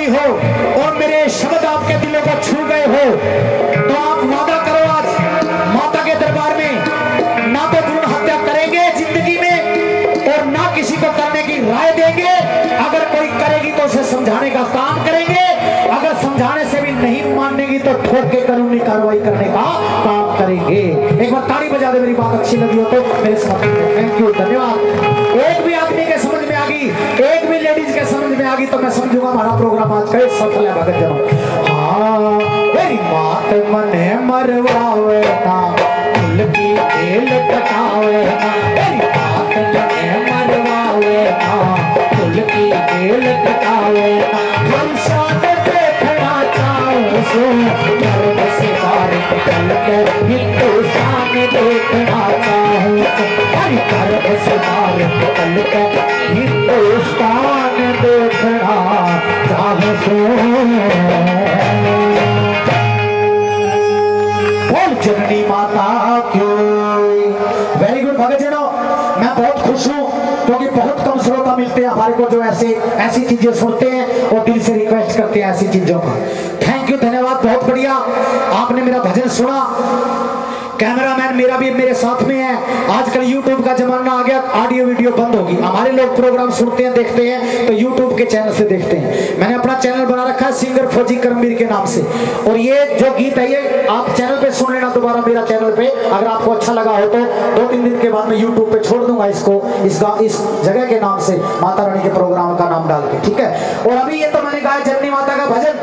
S1: आई हो और मेरे शब्द आपके दिलों को छू गए हो तो आप वादा करो आज माता के दरबार में ना तो भ्रूण हत्या करेंगे जिंदगी में और ना किसी को करने की राय देंगे। अगर कोई करेगी तो उसे समझाने का काम करेंगे, अगर समझाने से भी नहीं मानेगी तो ठोक के कानूनी कार्रवाई करने का काम करेंगे। एक बार ताली बजा दे, मेरी बात अच्छी लगी हो तो मेरे समर्थन में। थैंक यू, धन्यवाद। एक भी आदमी के समझ में आ गई, एक भी लेडीज के समझ में आ गई तो मैं समझूंगा हमारा प्रोग्राम आज का सफल है। भगत जनों, हाँ मेरी मात मने मरवावे ना, दिल की खेल कटावे ना, मेरी मात मने मरवावे ना, दिल की खेल कटावे ना, हम शान देखना चाहूं सो गर्व से बाहर निकल के हिंदुस्तान देखना चाहूं, हर गर्व से बाहर निकल के हिंदुस्तान देखना चाहूं सो। जननी माता क्यों। वेरी गुड भगत जनों, मैं बहुत खुश हूँ क्योंकि बहुत कम श्रोता मिलते हैं हमारे को जो ऐसी चीजें सुनते हैं और दिल से रिक्वेस्ट करते हैं ऐसी चीजों का। थैंक यू, धन्यवाद, बहुत बढ़िया। आपने मेरा भजन सुना, कैमरामैन मेरा भी मेरे साथ में है। आजकल YouTube का जमाना आ गया, ऑडियो वीडियो बंद होगी। हमारे लोग प्रोग्राम सुनते हैं, देखते हैं तो YouTube के चैनल से देखते हैं। मैंने अपना चैनल बना रखा है सिंगर फौजी करमवीर के नाम से, और ये जो गीत है ये आप चैनल पे सुन लेना दोबारा मेरा चैनल पे। अगर आपको अच्छा लगा हो तो 2-3 दिन के बाद मैं YouTube पे छोड़ दूंगा इसको, इस जगह के नाम से, माता रानी के प्रोग्राम का नाम डाल के, ठीक है। और अभी ये तो मैंने गाया जननी माता का भजन।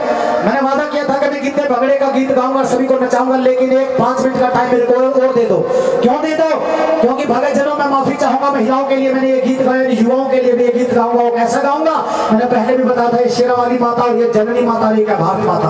S1: मैंने वादा किया था कि मैं गीते भगड़े का गीत गाऊंगा, सभी को नचाऊंगा, लेकिन एक 5 मिनट का टाइम और दे दो। क्यों दे दो? क्योंकि भगत जनों मैं माफी चाहूंगा महिलाओं के लिए। मैंने ये गीत गाया, युवाओं के लिए भी ये गीत गाऊंगा। वो कैसा गाऊंगा मैंने पहले भी बताया था, ये शेरावाली माता और ये जननी माता नहीं क्या भारत माता।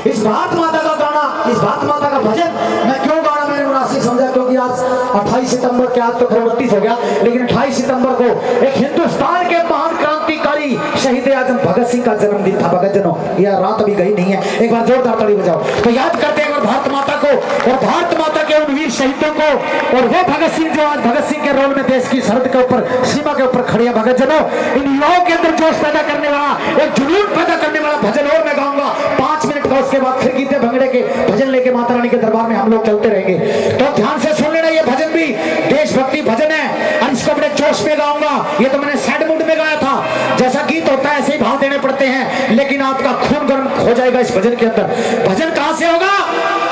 S1: इस भारत माता का गाना, इस भारत माता का भजन मैं क्यों गाना मैंने मुनासिब समझा, क्योंकि आज 28 सितंबर के, आज तो 29 हो गया, लेकिन 28 सितंबर को एक हिंदुस्तान के महान क्रांतिकारी शहीद आजम भगत सिंह का जन्मदिन था। भगत जनों यह रात अभी गई नहीं है, एक बार जोरदार ताली बजाओ। तो याद करते हैं भारत माता को और भारत माता के उन वीर शहीदों को, और वो भगत सिंह जो आज भगत सिंह के रोल में देश की सरहद के ऊपर, सीमा के ऊपर खड़े हैं। भगत जनों इन युवाओं के अंदर जोश पैदा करने वाला, एक जुनून पैदा करने वाला भजन और मैं गाऊंगा 5 मिनट का। उसके बाद फिर गीते भंगड़े के भजन लेके माता रानी के दरबार में हम लोग चलते रहेंगे। तो ध्यान से सुन लेना, ये भजन भी देशभक्ति भजन है और इसको बड़े जोश में गाऊंगा। ये तो मैंने सैड मूड में गाया था, जैसा गीत होता है ऐसे ही भाव देने पड़ते हैं, लेकिन आपका खून गर्म हो जाएगा इस भजन के अंदर। भजन कहां से होगा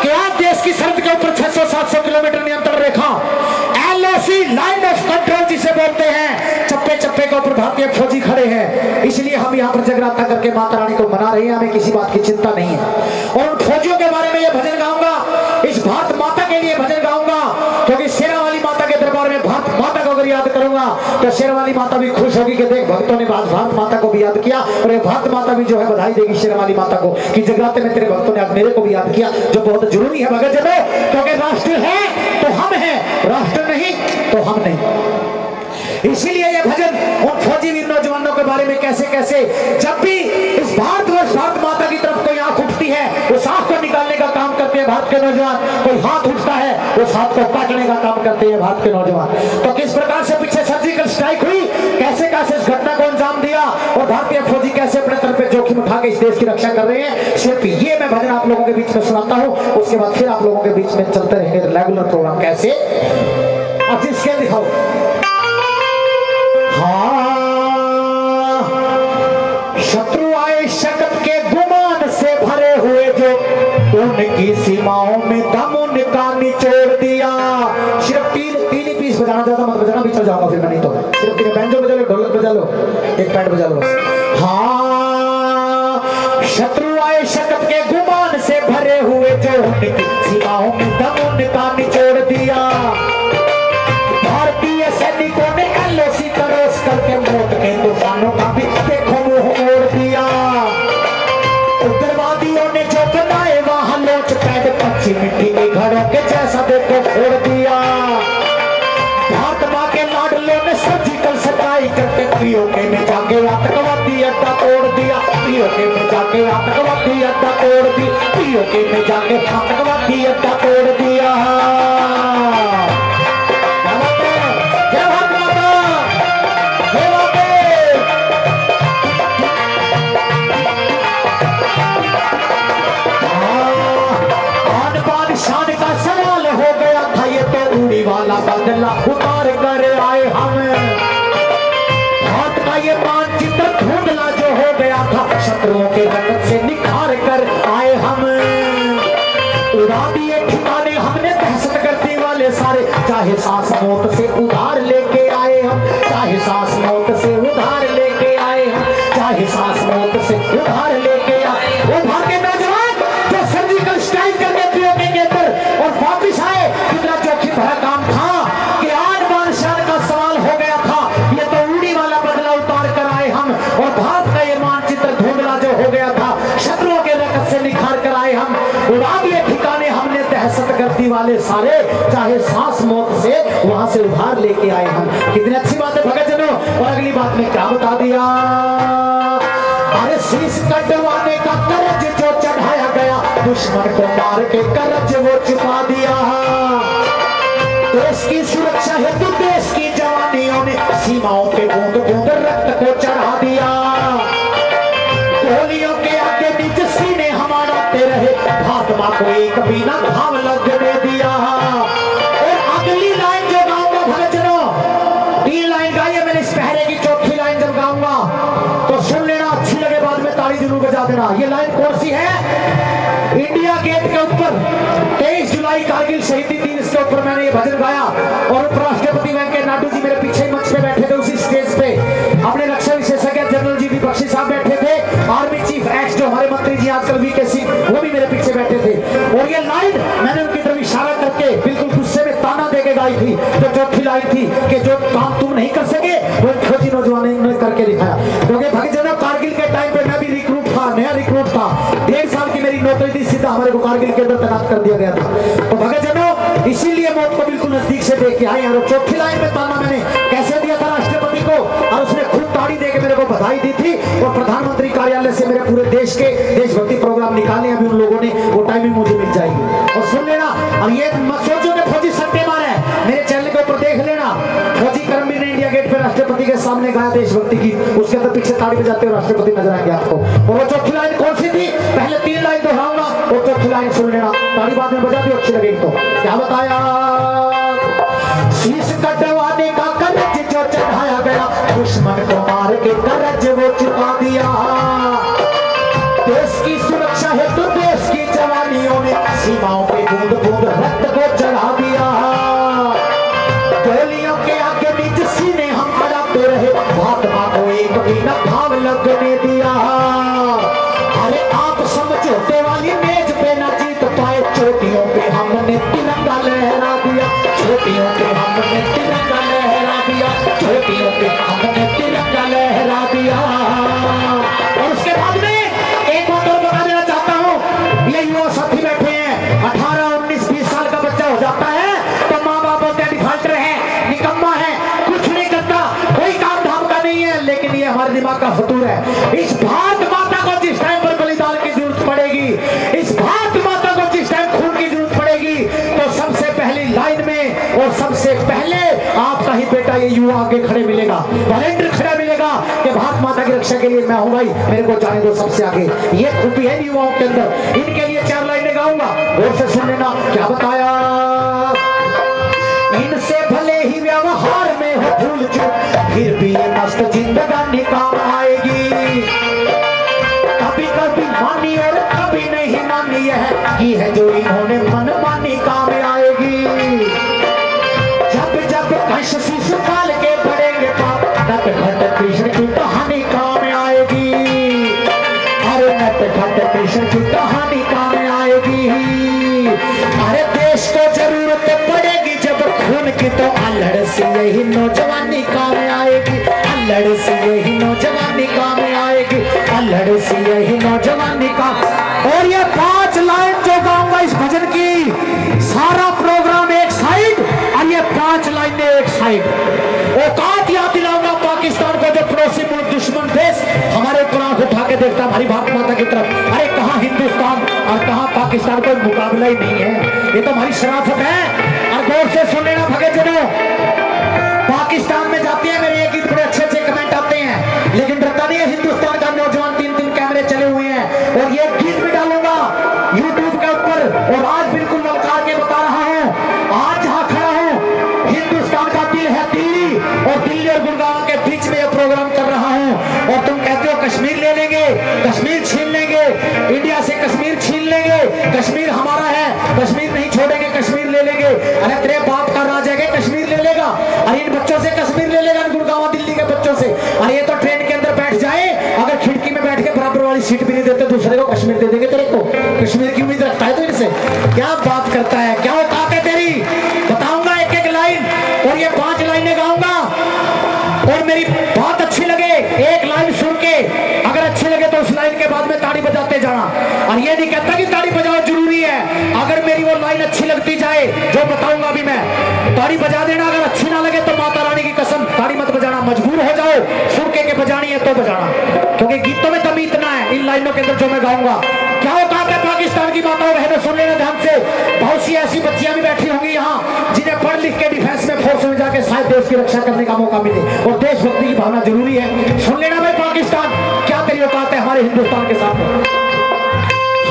S1: कि आज देश की सरहद के ऊपर 600-700 किलोमीटर नियंत्रण रेखा, LOC लाइन ऑफ कंट्रोल जिसे बोलते हैं, चप्पे चप्पे के ऊपर भारतीय फौजी खड़े हैं। इसलिए हम यहाँ पर जगराता करके माता रानी को मना रहे हैं, हमें किसी बात की चिंता नहीं है। और उन फौजियों के बारे में यह भजन गाऊंगा, इस भारत माता के लिए भजन गाऊंगा, क्योंकि शेरावाली माता के दरबार में भारत माता को अगर याद करूंगा तो शेरावाली माता भी खुश होगी कि देख भक्तों ने भारत माता को भी याद किया, और ये भारत माता भी जो है बधाई देगी शेरावाली माता को कि जगराते में तेरे भक्तों ने आज मेरे को भी याद किया, जो बहुत जरूरी है भगत जनों। क्योंकि राष्ट्र है तो हम हैं, राष्ट्र नहीं तो हम नहीं। इसीलिए ये भजन उन फौजी वीर नौजवानों के बारे में कैसे कैसे जब भी इस भारतवर्ष भारत माता की तरफ कोई आंख उठती है उस आंख को निकालने का काम करते हैं भारत के नौजवान, कोई हाथ उठता है उस हाथ को काटने का काम करते हैं भारत के नौजवान। तो किस प्रकार से पीछे सर्जिकल स्ट्राइक हुई, कैसे कैसे इस घटना को अंजाम दिया और भारतीय फौजी कैसे अपने तरफ पे जोखिम उठा के इस देश की रक्षा कर रहे हैं, सिर्फ ये मैं भजन आप लोगों के बीच में सुनाता हूँ। उसके बाद फिर आप लोगों के बीच में चलते रहेंगे रेगुलर प्रोग्राम। कैसे अब जिसके दिखाओ, शत्रु आए शकत के गुमान से भरे हुए जो, उनकी सीमाओं में दम उनका निचोड़ दिया। सिर्फ तीन ही पीस बजाना, ज्यादा मत बजाना, बीच में जाऊंगा फिर मैं, नहीं तो सिर्फ तीन बैंजो बजा लो, ढोलक बजा लो, एक पैड बजा लो बस। हाँ, शत्रु आए शकत के गुमान से भरे हुए जो, उनकी सीमाओं में दम उनका निचोड़ दिया। भारतीय सैनिकों ने LOC क्रॉस करके मौत के तूफानों का भी देखो मुंह मोड़ दिया। उग्रवादियों ने जो बनाए वहां लोच पैद कच्ची मिट्टी के घरों के जैसा देखो फोड़ दिया। भारत मां के लाडलों ने सर्जिकल सफाई करके POK में जाके आतंकवादी अड्डा तोड़ दिया। POK में जाके आतंकवादी अड्डा तोड़ दी, POK में जाके आतंकवादी अड्डा तोड़ दिया। बदला उतार कर आए हम। भारत का ये मानचित्र धुंधला जो हो गया था, शत्रुओं के रक्त से निखार कर आए हम। उड़ा दिए ठिकाने हमने दहशत गर्दी वाले सारे, चाहे सांस मौत से उधार लेके आए हम, चाहे सांस मौत से उधार लेके आए हम, चाहे सांस मौत से उधार लेके आए। वो भागे नौजवान जो सर्जिकल स्ट्राइक करके पीओके के अंदर और वापिस आए, कितना जोखिम भरा काम था कि आन बान शान का सवाल हो गया था। ये तो उड़ी वाला बदला उतार कर आए हम, और भारत का ये मानचित्र धुंधला जो हो गया था, शत्रुओं के रक्त से निखार कर आए हम। उड़ा दिए ठिकाने हमने दहशत गर्दी वाले सारे, चाहे सांस मौत से वहां से उधार लेके आए हम। कितनी अच्छी बात है भगत जनों। और अगली बात में क्या बता दिया, अरे शीश कटवाने का कर्ज जो चढ़ाया गया, दुश्मन को मार के कर्ज वो चुका दिया। देश की सुरक्षा हेतु देश की जवानियों ने सीमाओं पे बूंद बूंद रक्त को चढ़ा दिया। गोलियों के आगे बीच सीने हमारा रहे, भागमा को एक भी ना घाव लगने दिया। और अगली लाइन जो गाऊंगा भगत जनों, 3 लाइन गाई है मैंने, इस पहरे की चौथी लाइन जब गाऊंगा तो सुन लेना, अच्छी लगे बाद में ताली जरूर बजा देना। ये लाइन कौन सी है, इंडिया गेट के ऊपर 23 जुलाई कारगिल शहीदी दिन, इसके ऊपर मैंने ये भजन गाया। और उपराष्ट्रपति वेंकैया नायडू जी मेरे पीछे मंच पे बैठे थे, उसी स्टेज पे अपने रक्षा विशेषज्ञ जनरल जी बख्शी साहब बैठे थे, आर्मी चीफ एक्स जो हमारे मंत्री जी आजकल वीके सिंह वो भी मेरे पीछे बैठे थे। और ये लाइन मैंने उनकी तरफ इशारा करके बिल्कुल गुस्से में ताना देके गाई थी। तो चौथी लाइन थी कि जो काम तुम नहीं कर सके वो फौजी नौजवानों ने करके दिखाया। क्योंकि भगत जनों कारगिल के टाइम पे मैं भी रिक्रूट था, नया रिक्रूट था, 1.5 साल की मेरी नौकरी थी, सीधा हमारे को कारगिल के अंदर तैनात कर दिया गया था। तो भगत जनों इसीलिए मौत को बिल्कुल नजदीक से देख के आए। और चौथी लाइन में ताना मैंने कैसे दिया था राष्ट्रपति को, और उसने खुद ताड़ी देके मेरे को बधाई दी थी। और प्रधानमंत्री कार्यालय से मेरे पूरे देश के देशभक्ति प्रोग्राम निकाले अभी उन लोगों ने, वो टाइमिंग मुझे मिल जाएगी। और सुन लेना, और ये मत सोचो कि फौजी सट्टे मारे, मेरे चैनल के ऊपर देख लेना, फौजी करमवीर ने इंडिया गेट पे राष्ट्रपति के सामने गाया देशभक्ति गीत, उसके अंदर पीछे ताड़ी बजाते हुए राष्ट्रपति नजर आएंगे आपको। और वो चौथी लाइन कौन सी थी, पहले 3 लाइन दोहराऊंगा, वो चौथी लाइन सुन लेना, ताड़ी बाद में बजा दी अच्छी लगेगी। तो क्या बताया, शीश कटवाने का कर्ज जो चढ़ाया गया, दुश्मन को मार के कर्ज वो चुका दिया। देश की सुरक्षा हेतु देश की जवानियों ने सीमाओं पे बूंद बूंद रक्त को चढ़ा दिया। गोलियों के आगे बीच सीने हम बढ़ाते रहे, भागमा को एक भी न घाव लगने दिया। अरे आप समझौते वाली मेज पे न जीत पाए, चोटियों पे हमने तिरंगा लहरा दिया, चोटियों पे हमने तिरंगा लहरा दिया, चोटियों पे हमने तिरंगा लहरा दिया। और उसके बाद में एक बात और बता देना चाहता हूँ, ये युवा साथी बैठे हैं, 18, 19, 20 साल का बच्चा हो जाता है तो माँ बाप बोलते हैं डिफाल्टर है, निकम्मा है, कुछ नहीं करता, कोई काम धाम का नहीं है। लेकिन ये हमारे दिमाग का फतूर है। इस भारत माता को जिस टाइम पर बलिदान की जरूरत पड़ेगी, इस भारत माता को जिस टाइम खून की जरूरत पड़ेगी, तो सबसे पहली लाइन में और सबसे पहले आपका ही बेटा ये युवा आगे खड़े मिलेगा, वॉलेंटियर खड़ा मिलेगा कि भारत माता की रक्षा के लिए मैं हूं भाई, मेरे को जाने दो सबसे आगे। ये खूबी है युवाओं के अंदर। इनके लिए 4 लाइनें गाऊंगा, और से सुन लेना। क्या बताया, इनसे भले ही व्यवहार में हो भूल चूक, फिर भी ये मस्त जिंदगानी काम आएगी। कभी कभी मानी और कभी नहीं मानी है जो इन्होंने मन मानी काम आएगी। जब जब कंस शिशुपाल के पड़ेंगे पाप, नट खट कृष्ण की कहानी काम आएगी। अरे नट खट कृष्ण की कहानी काम आएगी। अरे देश को जरूरत पड़ेगी जब खून की, तो अल्हड़ से यही नौजवानी काम आएगी, अल्हड़ से यही नौजवानी काम आएगी, अल्हड़ से यही नौजवानी काम। और ये 5 लाइन जो गाऊंगा इस भजन की, सारा प्रोग्राम एक साइड और ये 5 लाइनें एक साइड। औकात याद दिलाऊंगा पाकिस्तान को, जो पड़ोसी मुल्क दुश्मन देश हमारे ऊपर आंख उठा के देखता हमारी भारत माता की तरफ। अरे कहाँ हिंदुस्तान और कहाँ पाकिस्तान, कोई मुकाबला ही नहीं है। ये तो हमारी शराफत है। और गौर से सुन लेना भगत जनों, पाकिस्तान में जाती है मेरे एक गीत बड़े अच्छे अच्छे कमेंट आते हैं, लेकिन डरता नहीं है हिंदुस्तान का नौजवान। 3 कैमरे चले हुए हैं और ये गीत भी डालूंगा YouTube के ऊपर। और आज बिल्कुल ललकार के बता रहा हूं, आज जहां खड़ा हूं हिंदुस्तान कश्मीर छीन लेंगे, इंडिया से कश्मीर छीन लेंगे, कश्मीर हमारा है, कश्मीर नहीं छोड़ेंगे, कश्मीर ले लेंगे। अरे तेरे बाप का राज है, कश्मीर ले लेगा। अरे इन बच्चों से कश्मीर ले लेगा, गुड़गांव दिल्ली के बच्चों से। अरे ये तो ट्रेन के अंदर बैठ जाए, अगर खिड़की में बैठ के बराबर वाली सीट भी नहीं देते, दूसरे को कश्मीर दे देंगे। तेरे को कश्मीर की उम्मीद रखता है तो इनसे क्या बात करता है, क्या औकात है तेरी? बताऊंगा एक एक लाइन, और ये 5 लाइनें गाऊंगा, और मेरी बात अच्छी लगे, एक लाइन सुन के अगर अच्छी लगे तो उस लाइन के बाद में ताड़ी बजाते जाना। और ये नहीं कहता कि ताड़ी बजाओ जरूरी है, अगर मेरी वो लाइन अच्छी लगती जाए जो बताऊंगा भी मैं, ताड़ी बजा देना। अगर अच्छी ना लगे तो माता रानी की कसम ताड़ी मत बजाना, मजबूर हो जाओ सुन के बजानी है तो बजाना, क्योंकि गीतों में दम इतना है इन लाइनों के अंदर जो मैं गाऊंगा। क्या औकात है पाकिस्तान की माताओं बहनों, सुन लेना ध्यान से। बहुत सी ऐसी बच्चियां भी बैठी होंगी यहाँ जिन्हें पढ़ लिख के डिफेंस में फोर्स में जाके शायद देश की रक्षा करने का मौका मिले, और देशभक्ति की भावना जरूरी है। सुन लेना भाई पाकिस्तान, क्या तेरी औकात है हमारे हिंदुस्तान के सामने।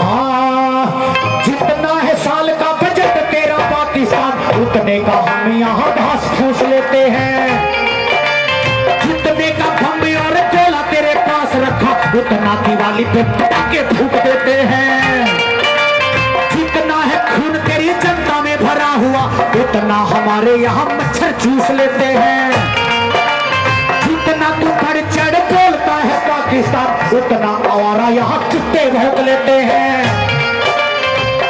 S1: हाँ, जितना है साल का बजट तेरा पाकिस्तान, उतने का हम यहाँ घास फूस लेते हैं। जितने का बम और गोला तेरे पास रखा, उतना दिवाली पे पटाखे फूक देते हैं। जितना है खून तेरी जनता में भरा हुआ, उतना हमारे यहाँ मच्छर चूस लेते हैं। जितना तू बढ़ चढ़ बोलता है पाकिस्तान, उतना आवारा यहाँ कुत्ते भौंक लेते हैं।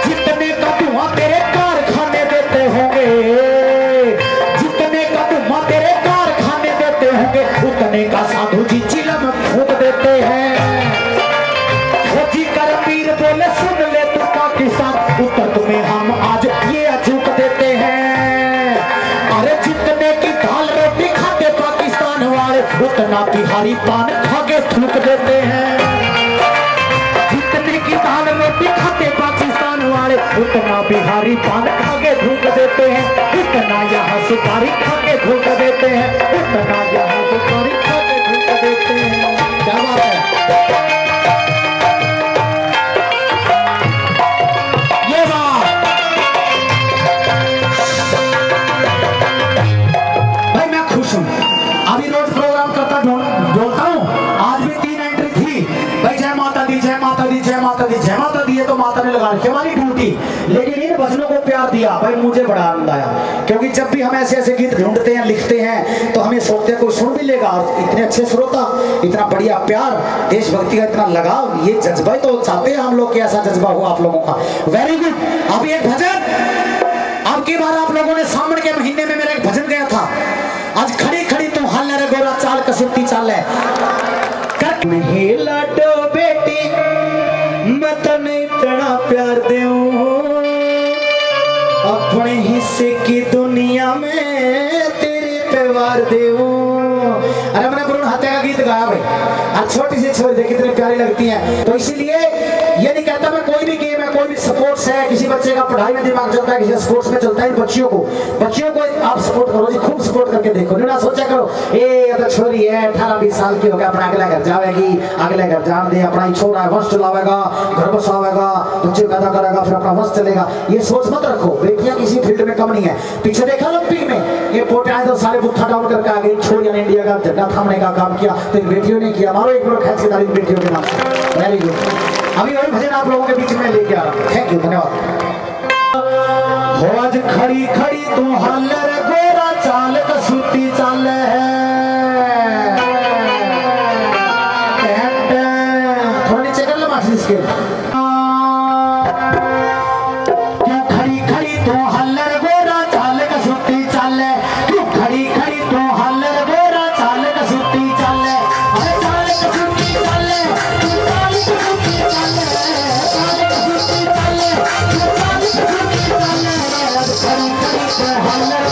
S1: जितने का धुआं तेरे कारखाने देते होंगे, जितने का धुआं तेरे कारखाने देते होंगे, उतने का साधु जी चिलम फूंक देते हैं। खोजी कर पीर बोले सुन ले तू पाकिस्तान, उत्तर तुम्हें हम आज ये अचूक देते हैं। अरे जितने की दाल रोटी खाते पाकिस्तान वाले, उतना बिहारी पान खाके थूक देते हैं। जितने की दाल रोटी खाते पाकिस्तान वाले, उतना बिहारी पान खाके थूक देते हैं। उतना यहाँ सुपारी खाके थूक देते हैं, उतना यहाँ सुपारी खाके थूक देते हैं। क्या बात है? ये बात भाई मैं खुश हूँ, अभी रोज प्रोग्राम करता बोलता हूँ, आज भी 3 एंट्री थी भाई। जय माता दी, जय माता दी, जय माता दी, जय माता दी, ये तो माता ने लगा रखी हमारी ड्यूटी। लेकिन इन भजनों को प्यार दिया भाई, मुझे बड़ा आनंद आया, क्योंकि जब भी हम ऐसे ऐसे गीत ढूंढते हैं, लिखते हैं, तो हमें सोचते हैं कोई सुन भी लेगा। इतने अच्छे श्रोता, इतना बढ़िया प्यार, देशभक्ति का इतना लगाव, ये जज्बा तो चाहते हैं हम लोग कि ऐसा जज्बा हो आप लोगों का। Very good. अभी एक भजन अब की बार आप लोगों ने सावन के महीने में मेरा एक भजन गया था, आज खड़ी खड़ी तू हल रे गोरा चाल कसुती चाल है। नहीं लाडो बेटी मैं तने इतना प्यार दूं, अपने हिस्से की दुनिया में तेरे पे वार दूं। अरे मैंने भ्रूण हत्या का गीत गाया भाई, और छोटी सी छोरी देखी कितनी प्यारी लगती है। तो इसीलिए ये नहीं कहता मैं कोई भी गेम है, कोई भी स्पोर्ट्स है, किसी बच्चे का पढ़ाई में दिमाग चलता है, किसी स्पोर्ट्स में चलता है, इन बच्चियों को आप सपोर्ट करो जी, खूब सपोर्ट करके देखो। ना सोचा करो ये तो छोरी है 18-20 साल की हो गया, अपना अगला घर जाएगी, अगले घर जान दे, अपना ही छोरा है, वंश चलावेगा, घर बसावेगा, बच्चे पैदा करेगा, फिर अपना वंश चलेगा। ये सोच मत रखो, बेटियां किसी फील्ड में कम नहीं है। पीछे देखा ओलंपिक में ये पोटे आए तो सारे बुत्था डाउन करके आ गई, छोरियां ने इंडिया का झंडा थामने का काम किया, तो इन बेटियों ने किया। मारो एक बार खैच के तारीफ बेटियों के नाम से। Very good. अभी वही भजन आप लोगों के बीच में लेके आ रहा हूं। थैंक यू, धन्यवाद। आज खड़ी खड़ी तू हल रे गोरा चाल कसूती चाल है, थोड़ा नीचे कर लो मास्टर इसके। क्यों खड़ी खड़ी तू हल रे गोरा चाल कसूती चाल है, क्यों खड़ी खड़ी तू हल रे गोरा चाल कसूती चाल है। अरे चाल कसूती चाल है, चाल कसूती चाल है, चाल कसूती चाल है, चाल कसूती चाल है। खड़ी खड़ी तू हल रे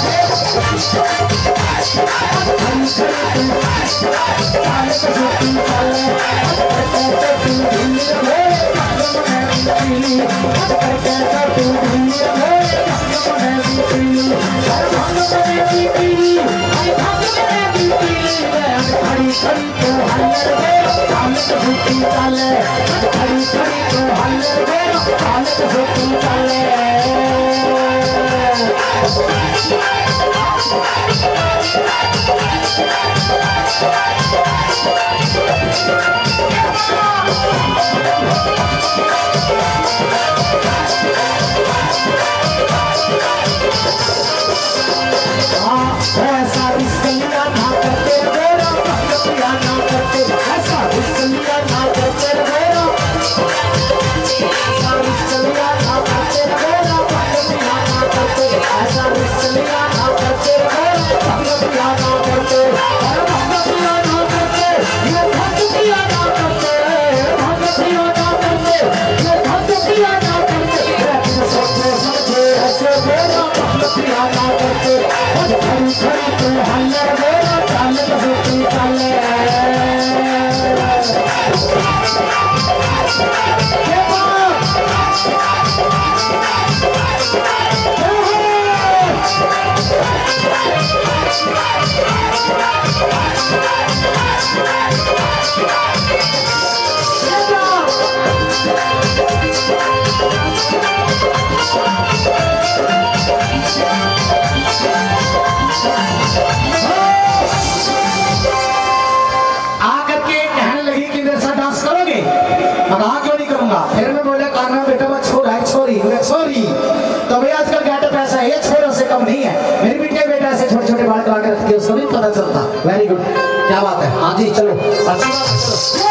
S1: पता चलता। वेरी गुड, क्या बात है। हाँ जी चलो, अच्छी बात
S2: है।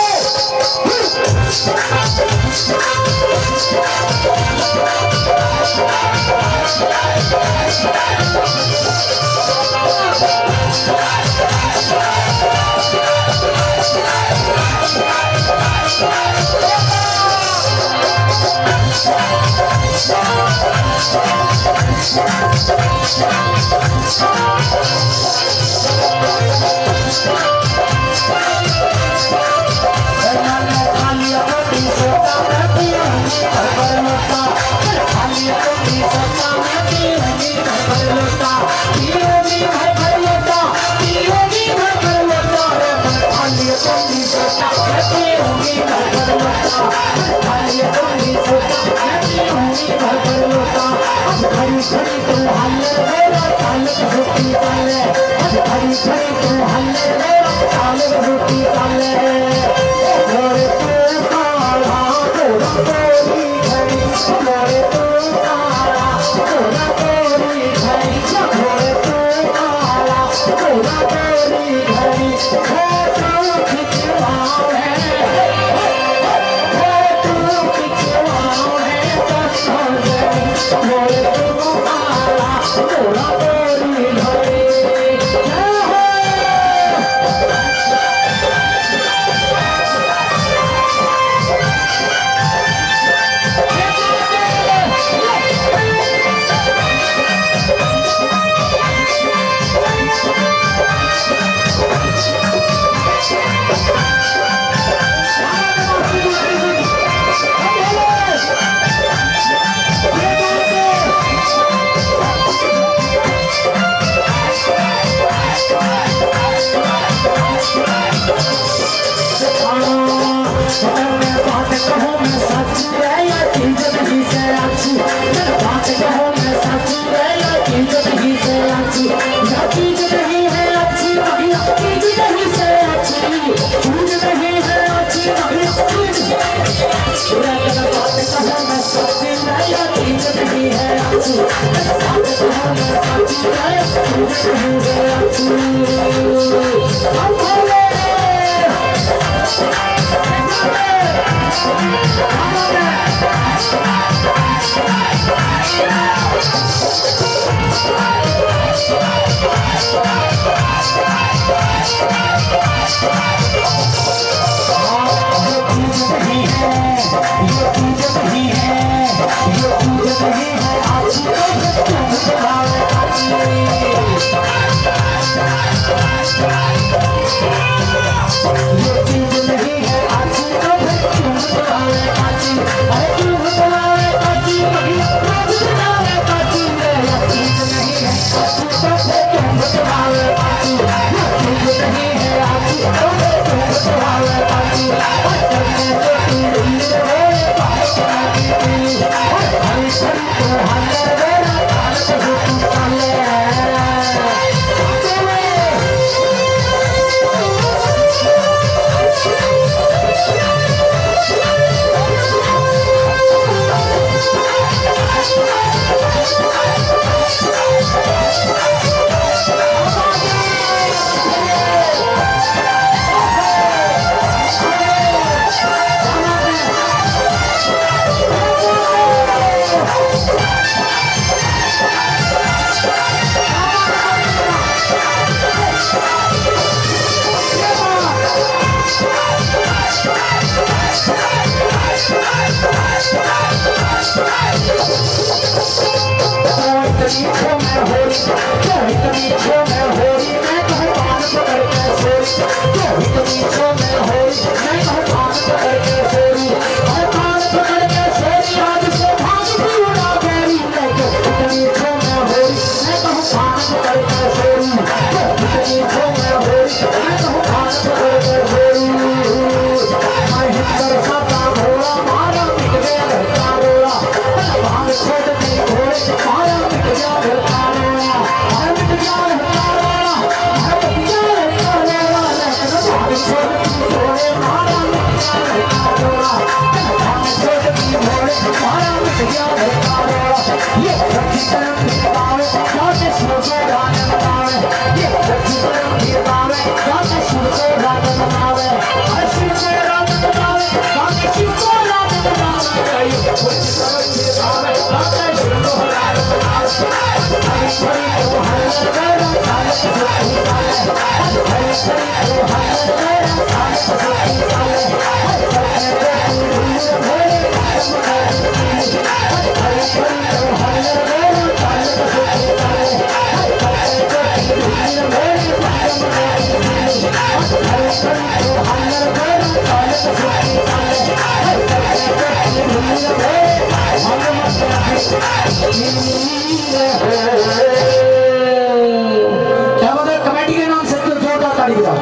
S1: क्या बात है, कमेटी के नाम से तो जोरदार ताली बजाओ।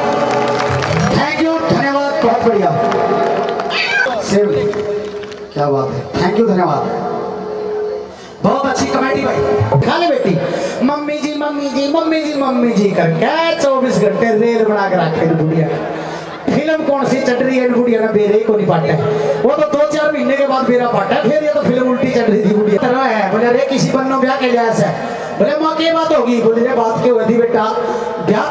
S1: थैंक यू, धन्यवाद, बहुत बढ़िया। क्या बात है, थैंक यू, धन्यवाद, बहुत अच्छी कमेटी भाई। खा ले बेटी, मम्मी जी मम्मी जी मम्मी जी मम्मी जी करके 24 घंटे रेल बना के रखे बुढ़िया। फिल्म कौन सी चल रही है बुढ़िया ना, बेरे को नहीं पाटा है वो तो 2-4 महीने के बाद बेरा पाटा है, फिर ये तो फिल्म उल्टी चल रही थी बुढ़िया तरह है। बोले अरे किसी बन्नो ब्याह के लिया ऐसा, बोले माँ की बात होगी, बोले रे बात क्यों हुई बेटा ब्याह।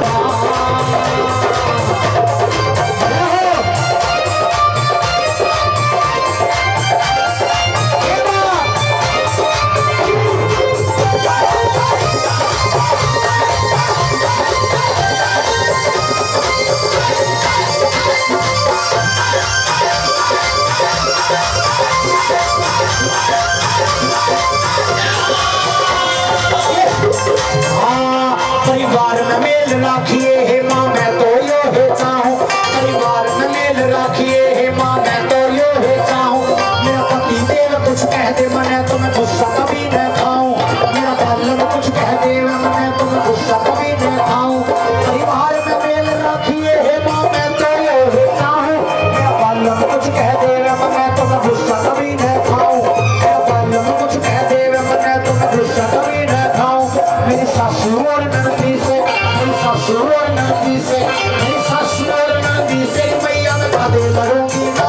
S1: परिवार में मेल राखिए हे माँ मैं तो यो है चाहूँ, परिवार में मेल राखिए हे माँ मैं तो यो है चाहूँ। मेरा पति देव कुछ कह दे मने तो मैं गुस्सा कभी न खाऊं, मेरा बालक कुछ कह दे मने तो मैं गुस्सा कभी न खाऊं। परिवार में मेल राखिए हे माँ मैं तो यो है चाहूँ, मेरा बालक कुछ कह दे मने तो मैं गुस्सा कभी न खाऊं, मेरा बालक कुछ कह दे मने तो मैं गुस्सा कभी न खाऊं। मेरी सासू और ननदी से, मेरी सासू और ननदी से, मेरी सासू और ननदी से मैया मैं बातें करूंगी ना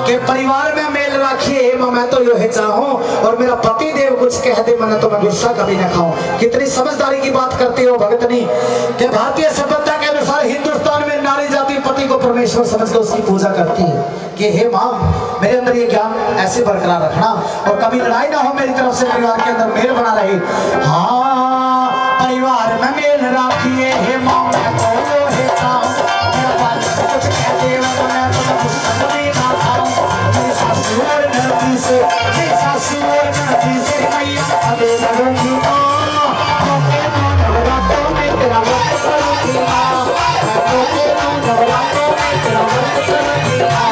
S1: के परिवार में मेल राखिए मैं तो यो है चाहूं, और मेरा पति देव कुछ कह दे मैंने तो मैं गुस्सा कभी न खाऊं। कितनी समझदारी की बात करते हो भगतनी कि भारतीय सभ्यता के अनुसार हिंदुस्तान में नारी जाति पति को परमेश्वर समझकर उसकी पूजा करती है कि हे माँ मेरे अंदर ये ज्ञान ऐसे बरकरार रखना और कभी लड़ाई ना हो मेरी तरफ से, परिवार के अंदर मेल बना रहे। हाँ परिवार में मेल राखिए हे माँ मैं तो यो है चाहूं, मेरा बालक कुछ कह दे मैं तो मैं गुस्सा कभी ना खाऊं। मेरी सासू और ननदी से, मेरी सासू और ननदी से मैया बातें करूंगी ना, नवरात्रों में तेरा व्रत करूंगी ना, नवरात्रों में तेरा व्रत करूंगी ना।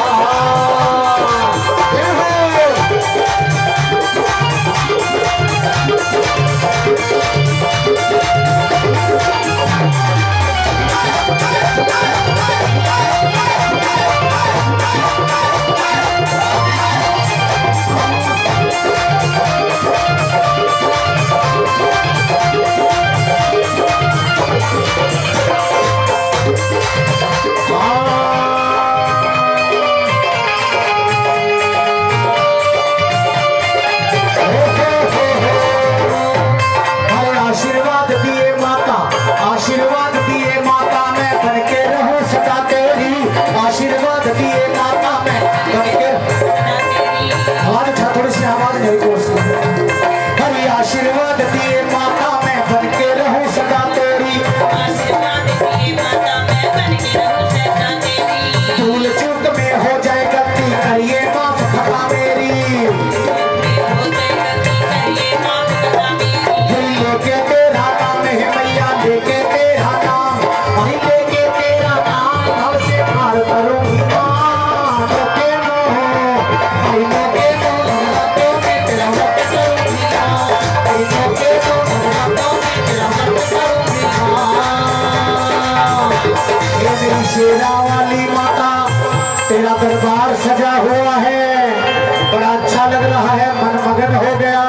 S1: आया हुआ है, बड़ा अच्छा लग रहा है, मन मगन हो गया।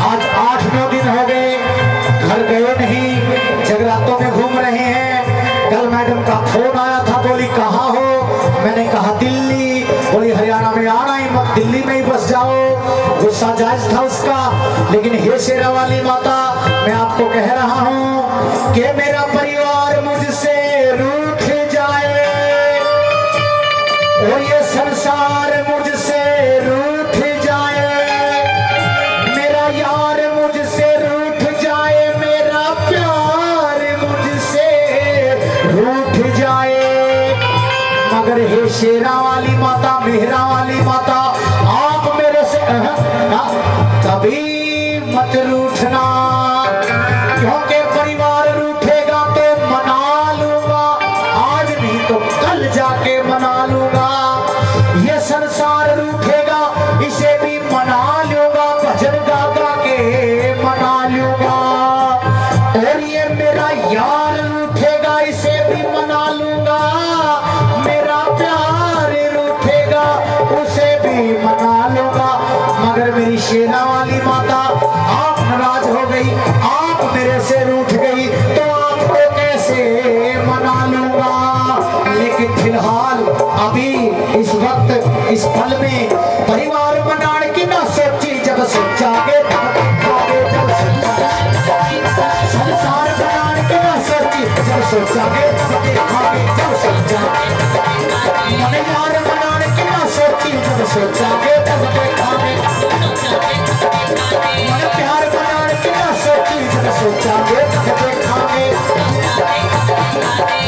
S1: आज 8-9 दिन हो गए, घर गए नहीं, जगरातों में घूम रहे हैं। कल मैडम का फोन आया था, बोली कहाँ हो? मैंने कहा दिल्ली। बोली हरियाणा में आना ही मत, दिल्ली में ही बस जाओ। गुस्सा जायज था उसका, लेकिन हे शेरा वाली माता, मैं आपको कह रहा हूँ कि मेरा परिवार मुझसे रूठ जाए और ये संसार मुझसे रूठ जाए, मेरा यार मुझसे रूठ जाए, मेरा प्यार मुझसे रूठ जाए, मगर हे शेरा वाली माता, मेहरा वाली माता, आप मेरे से कभी मत रूठना, क्योंकि परिवार रूठेगा तो मना लूंगा, आज नहीं तो कल जाके मना लूंगा। ये संसार रूठेगा, इसे भी मना लूंगा, भजन गा गा के मना लूंगा। और ये मेरा यार रूठेगा, इसे भी मना लूंगा, मेरा प्यार रूठेगा, उसे भी मना लूंगा, मगर मेरी शेरा वाली माता, आप नाराज हो गई, आप मेरे से रूठ गई, तो आपको कैसे मना लूंगा। लेकिन फिलहाल अभी इस वक्त इस पल में परिवार बनाने की ना सोची, जब सोचागे तब देखोगे, जब संसार बनाने की ना सोची, जब सोचागे तब देखोगे, जब सोचागे परिवार बनाने की ना सोची, जब सोचागे तब देखोगे, प्यार बनाने की ना सोची, जब सोचागे तब देखांगे,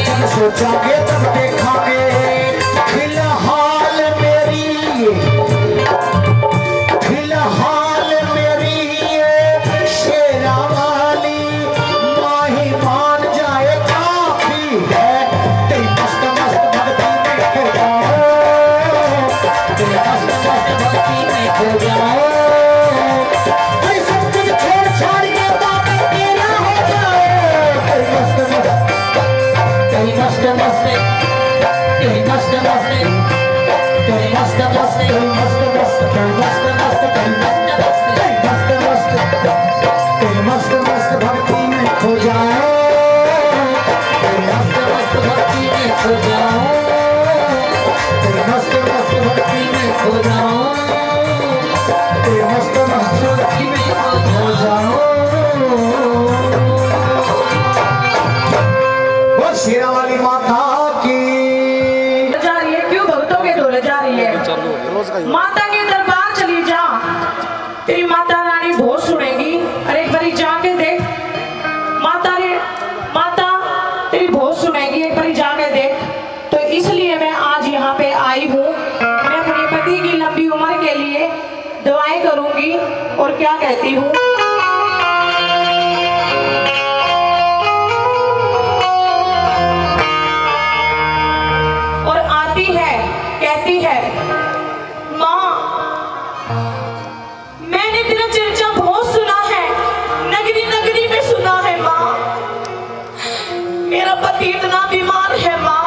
S1: जब सोचागे तब देखांगे। फिलहाल मेरी ये शेरा वाली माँ ही मान जाए काफी है, तेरी मस्त मस्त भक्ति में खो जाओ, तेरी मस्त मस्त भक्ति में खो जाओ, सब कुछ छोड़ छाड़ के बाबा तेरा हो जाए, तेरी मस्त मस्त, तेरी मस्त मस्त, तेरी मस्त मस्त, तेरी मस्त मस्त, तेरी मस्त मस्त, तेरी मस्त मस्त, तेरी मस्त मस्त, तेरी मस्त मस्त भक्ति में खो जाओ, तेरी मस्त मस्त भक्ति में खो जाओ, तेरी मस्त मस्त भक्ति में खो जाओ, तेरी मस्त मस्त भक्ति में खो जाओ। वो शेरा वाली माता की
S2: जा रही है, क्यों भक्तों के डोले जा रही है? माता के दरबार चली जा, तेरी माता रानी बहुत सुनेगी। अरे एक बारी जाके देख, माता तेरी बहुत सुनेगी, एक बारी जाके देख। तो इसलिए मैं आज यहाँ पे आई हूँ, मैं अपने पति की लंबी उम्र के लिए दुआएं करूंगी। और क्या कहती हूँ, और आती है, कहती है, माँ मैंने तेरा चर्चा बहुत सुना है, नगरी नगरी में सुना है माँ, मेरा पति इतना बीमार है माँ,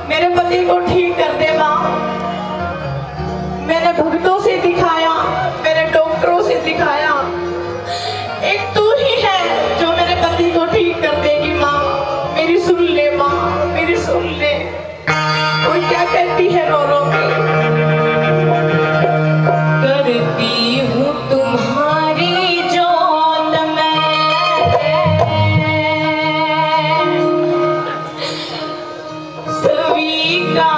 S2: मेरे पति को ठीक कर दे माँ। मैंने भक्तों से दिखाया, मेरे डॉक्टरों से दिखाया, एक तू ही है जो मेरे पति को ठीक कर देगी माँ, मेरी सुन ले माँ, मेरी सुन ले। वो क्या कहती है रो रो के, करती हूँ तुम्हारी जोत में स्वीकार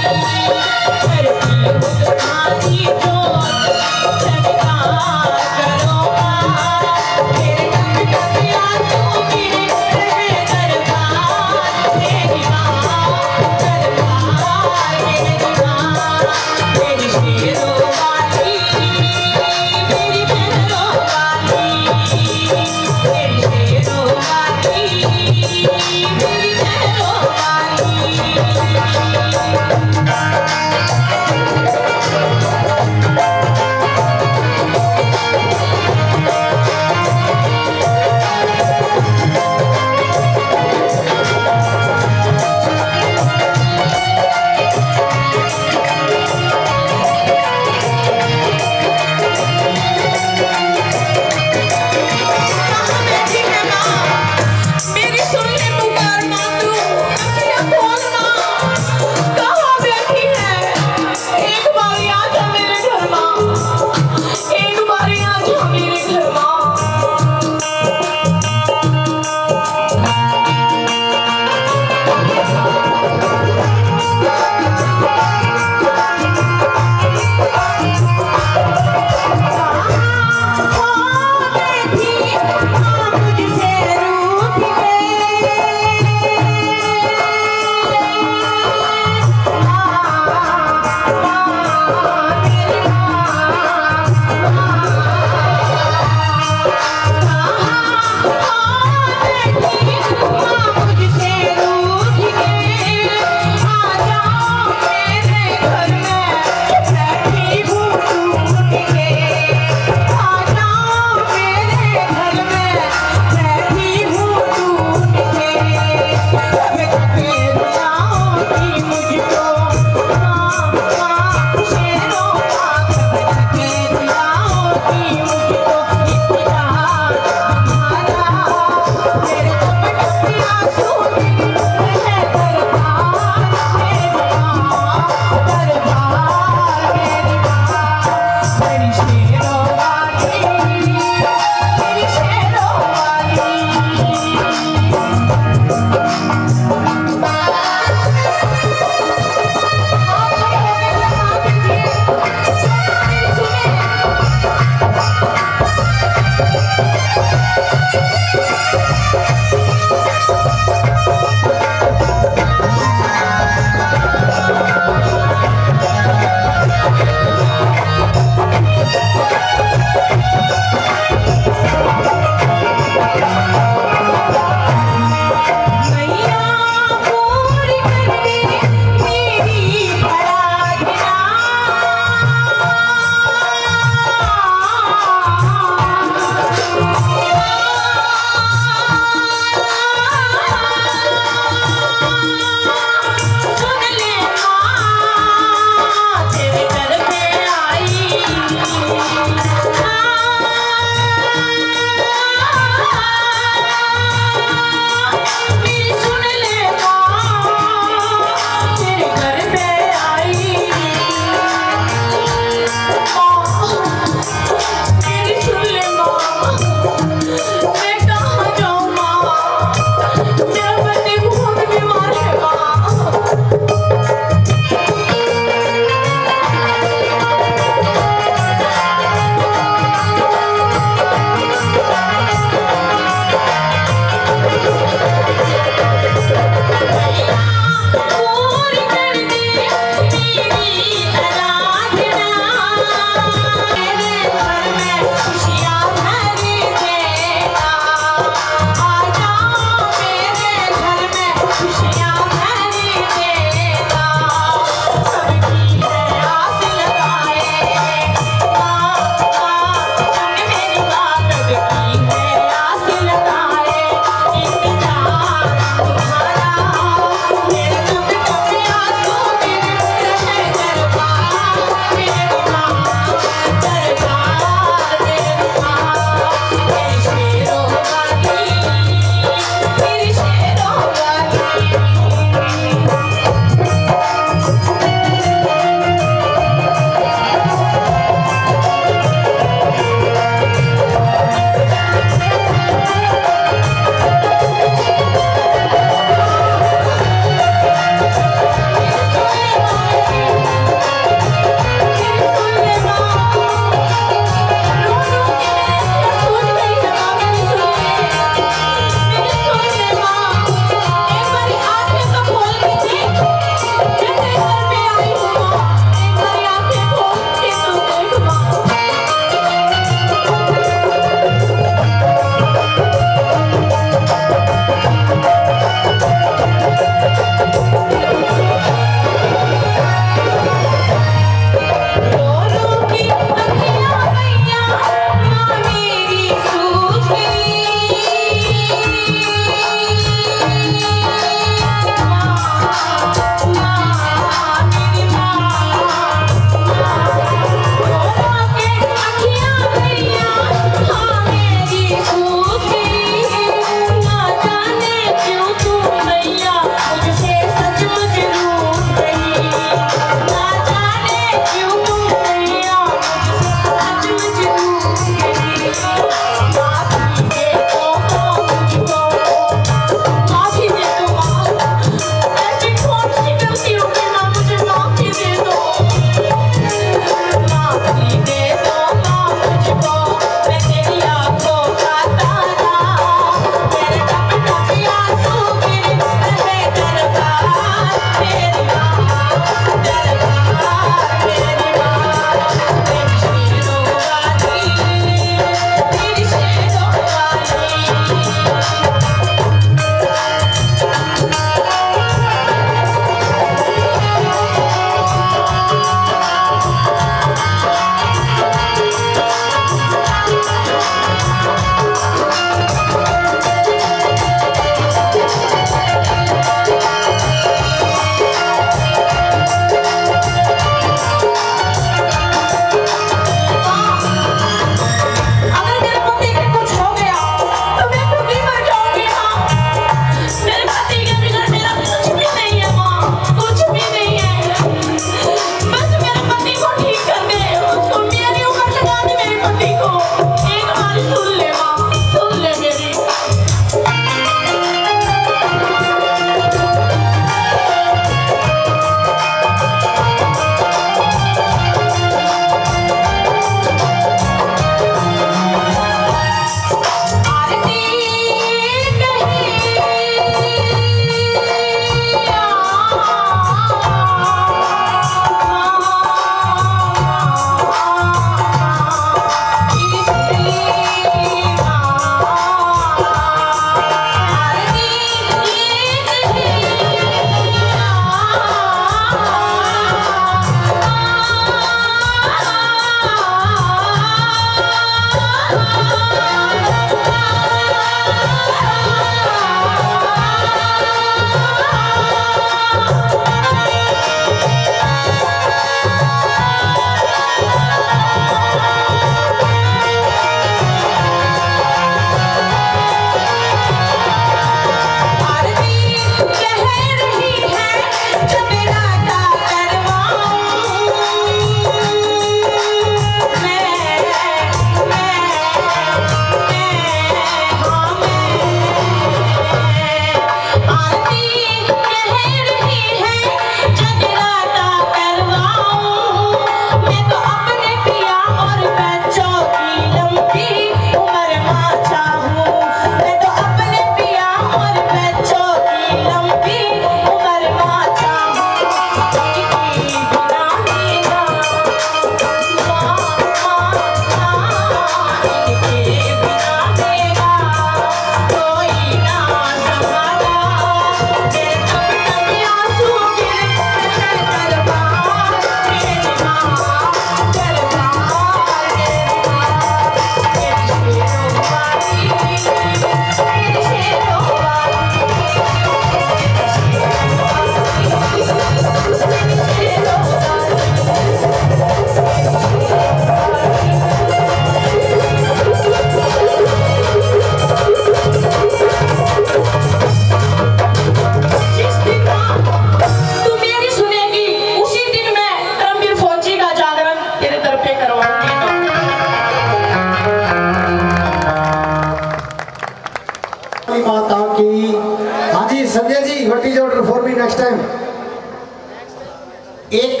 S1: एक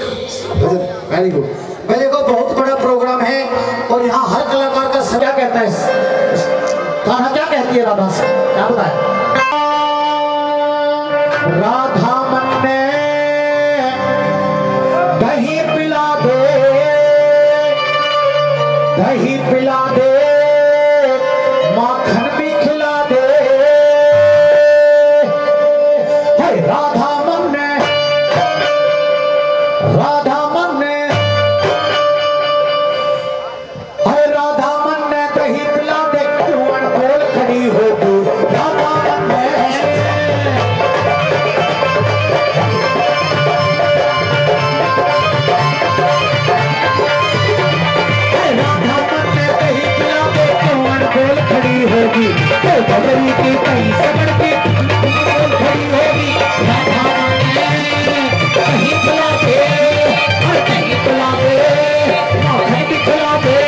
S1: वेरी गुड। मैं देखो बहुत बड़ा प्रोग्राम है और यहाँ हर कलाकार का सब क्या कहता है, गाना क्या कहती है राधा से, क्या बताए? राधा मन में दही पिला दे, दही पिला दे, माखन भी खिला दे। राधा मन में, राधा मन में, अरे राधा मन में दही पिला दे, क्यों अनबोल खड़ी हो तू राधा मन में। राधा मन में दही पिला दे, क्यों अनबोल खड़ी होगी, बबरी की कहीं समझ के खड़ी होगी। राधा मन में दही पिला दे, दही पिला दे, माखन भी खिला दे।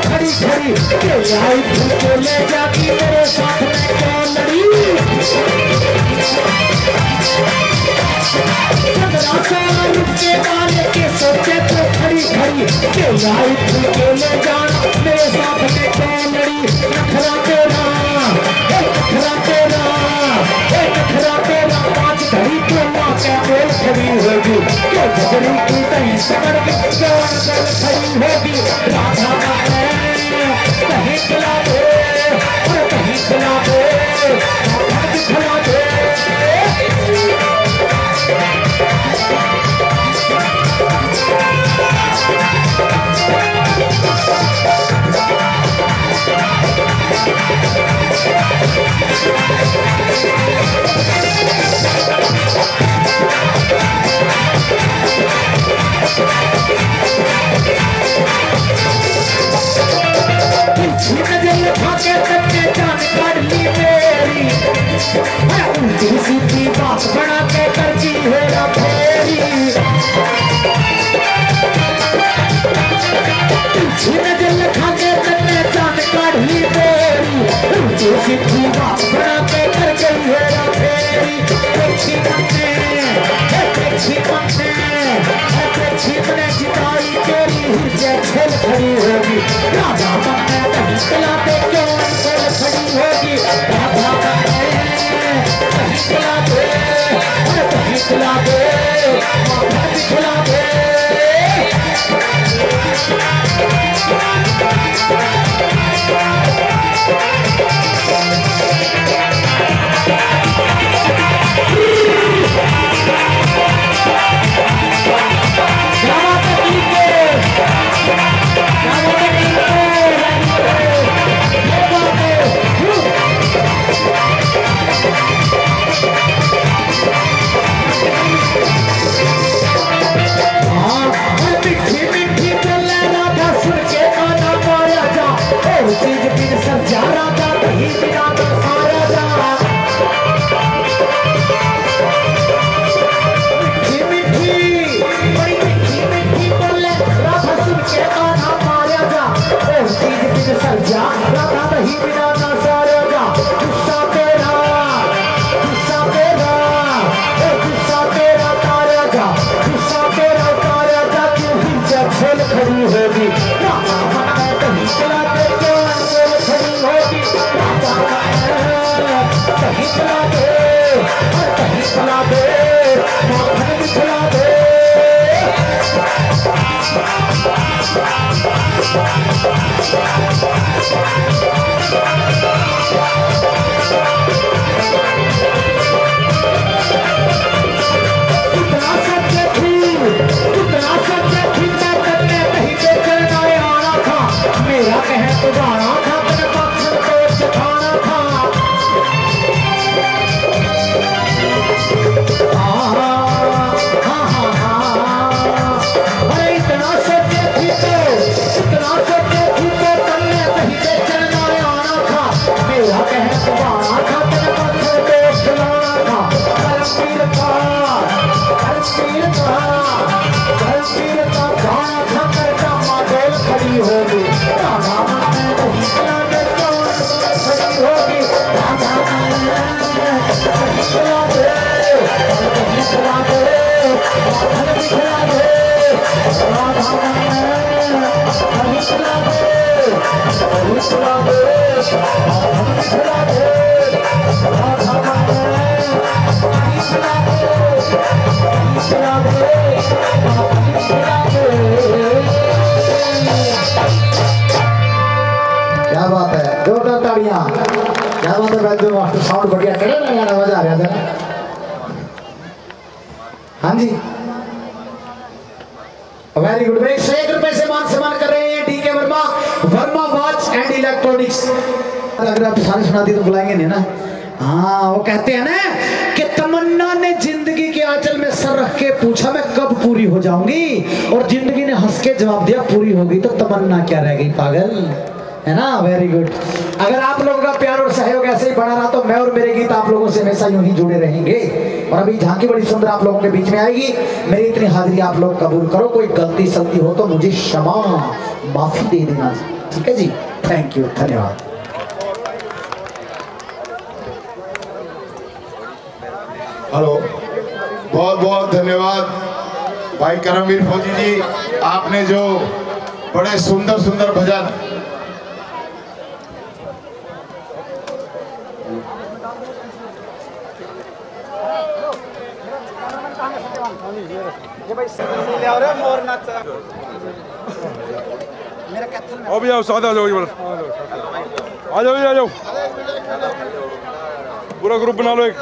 S1: खड़ी खड़ी के ले जाती मेरे साथ में कौन लड़ी, के मारे के सोचे तो खड़ी खड़ी के ले जाना मेरे साथ में कौन लड़ी। नखरा तेरा, नखरा तेरा, नखरा तेरा, पांच घड़ी तो माँ क्या बोल खड़ी होगी, के झगड़ी की कहीं समझ के जवान गल खड़ी होगी। राधा कहीं खिला दे, कहीं खिला दे, खिला दे। सीधी बात बना के करती है फेरी, नजर लखा के तन्ने जान काढ़ ली मेरी, सीधी बात बना के कर गई है फेरी। प्रेक्षी बनने, प्रेक्षी बनने, प्रेक्षी बने जिताई तेरी हृदय खेल खड़ी होगी। राधा बनने दही पिला दे, क्यों खेल खड़ी होगी। राधा बनने दही पिला दे, दही पिला दे, माखन भी खिला दे। क्या बात है, जोरदार तालियां। क्या बात है वैद्य मास्टर, साउंड बढ़िया, टेढ़े ना गाना मजा आ रहा था। हाँ जी, वेरी गुड। 101 रुपए से मान सम्मान कर रहे हैं DK Verma, Verma watch and electronics. अगर आप सारे सुना दी तो बुलाएंगे नहीं ना। हाँ, वो कहते हैं ना कि तमन्ना ने जिंदगी के आंचल में सर रख के पूछा मैं कब पूरी हो जाऊंगी, और जिंदगी ने हंस के जवाब दिया पूरी होगी, तो तमन्ना क्या रह गई पागल, है ना। Very good. अगर आप लोगों का प्यार और सहयोग ऐसे ही बना रहा तो मैं और मेरे गीत आप लोगों से हमेशा यूं ही जुड़े रहेंगे। और अभी झांकी बड़ी सुंदर आप लोगों के बीच में आएगी। मेरी इतनी हाजिरी आप लोग कबूल करो, कोई गलती सलती हो तो मुझे क्षमा माफी दे देना, ठीक है जी। थैंक यू, धन्यवाद।
S3: हेलो, बहुत बहुत धन्यवाद भाई करमवीर फौजी जी, आपने जो बड़े सुंदर सुंदर भजन
S4: अभी आओ, साथ आ जाओ, आ जाओ, आ जाओ, पूरा ग्रुप बना लो एक।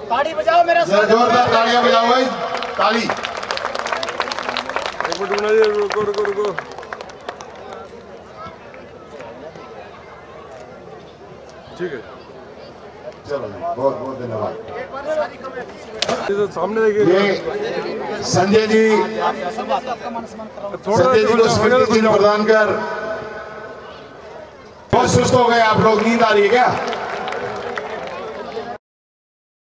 S1: ताड़ी बजाओ मेरा,
S3: जोरदार तालियां बजाओ भाई, ताली।
S4: एक मिनट बनाइए, रुको रुको रुको। ठीक है,
S3: चलो बहुत बहुत धन्यवाद।
S4: सामने देखिए,
S3: ये संजय जी, संजय जी को स्मृति चिन्ह प्रदान कर। बहुत सुस्त हो गए आप लोग, नींद आ रही है क्या?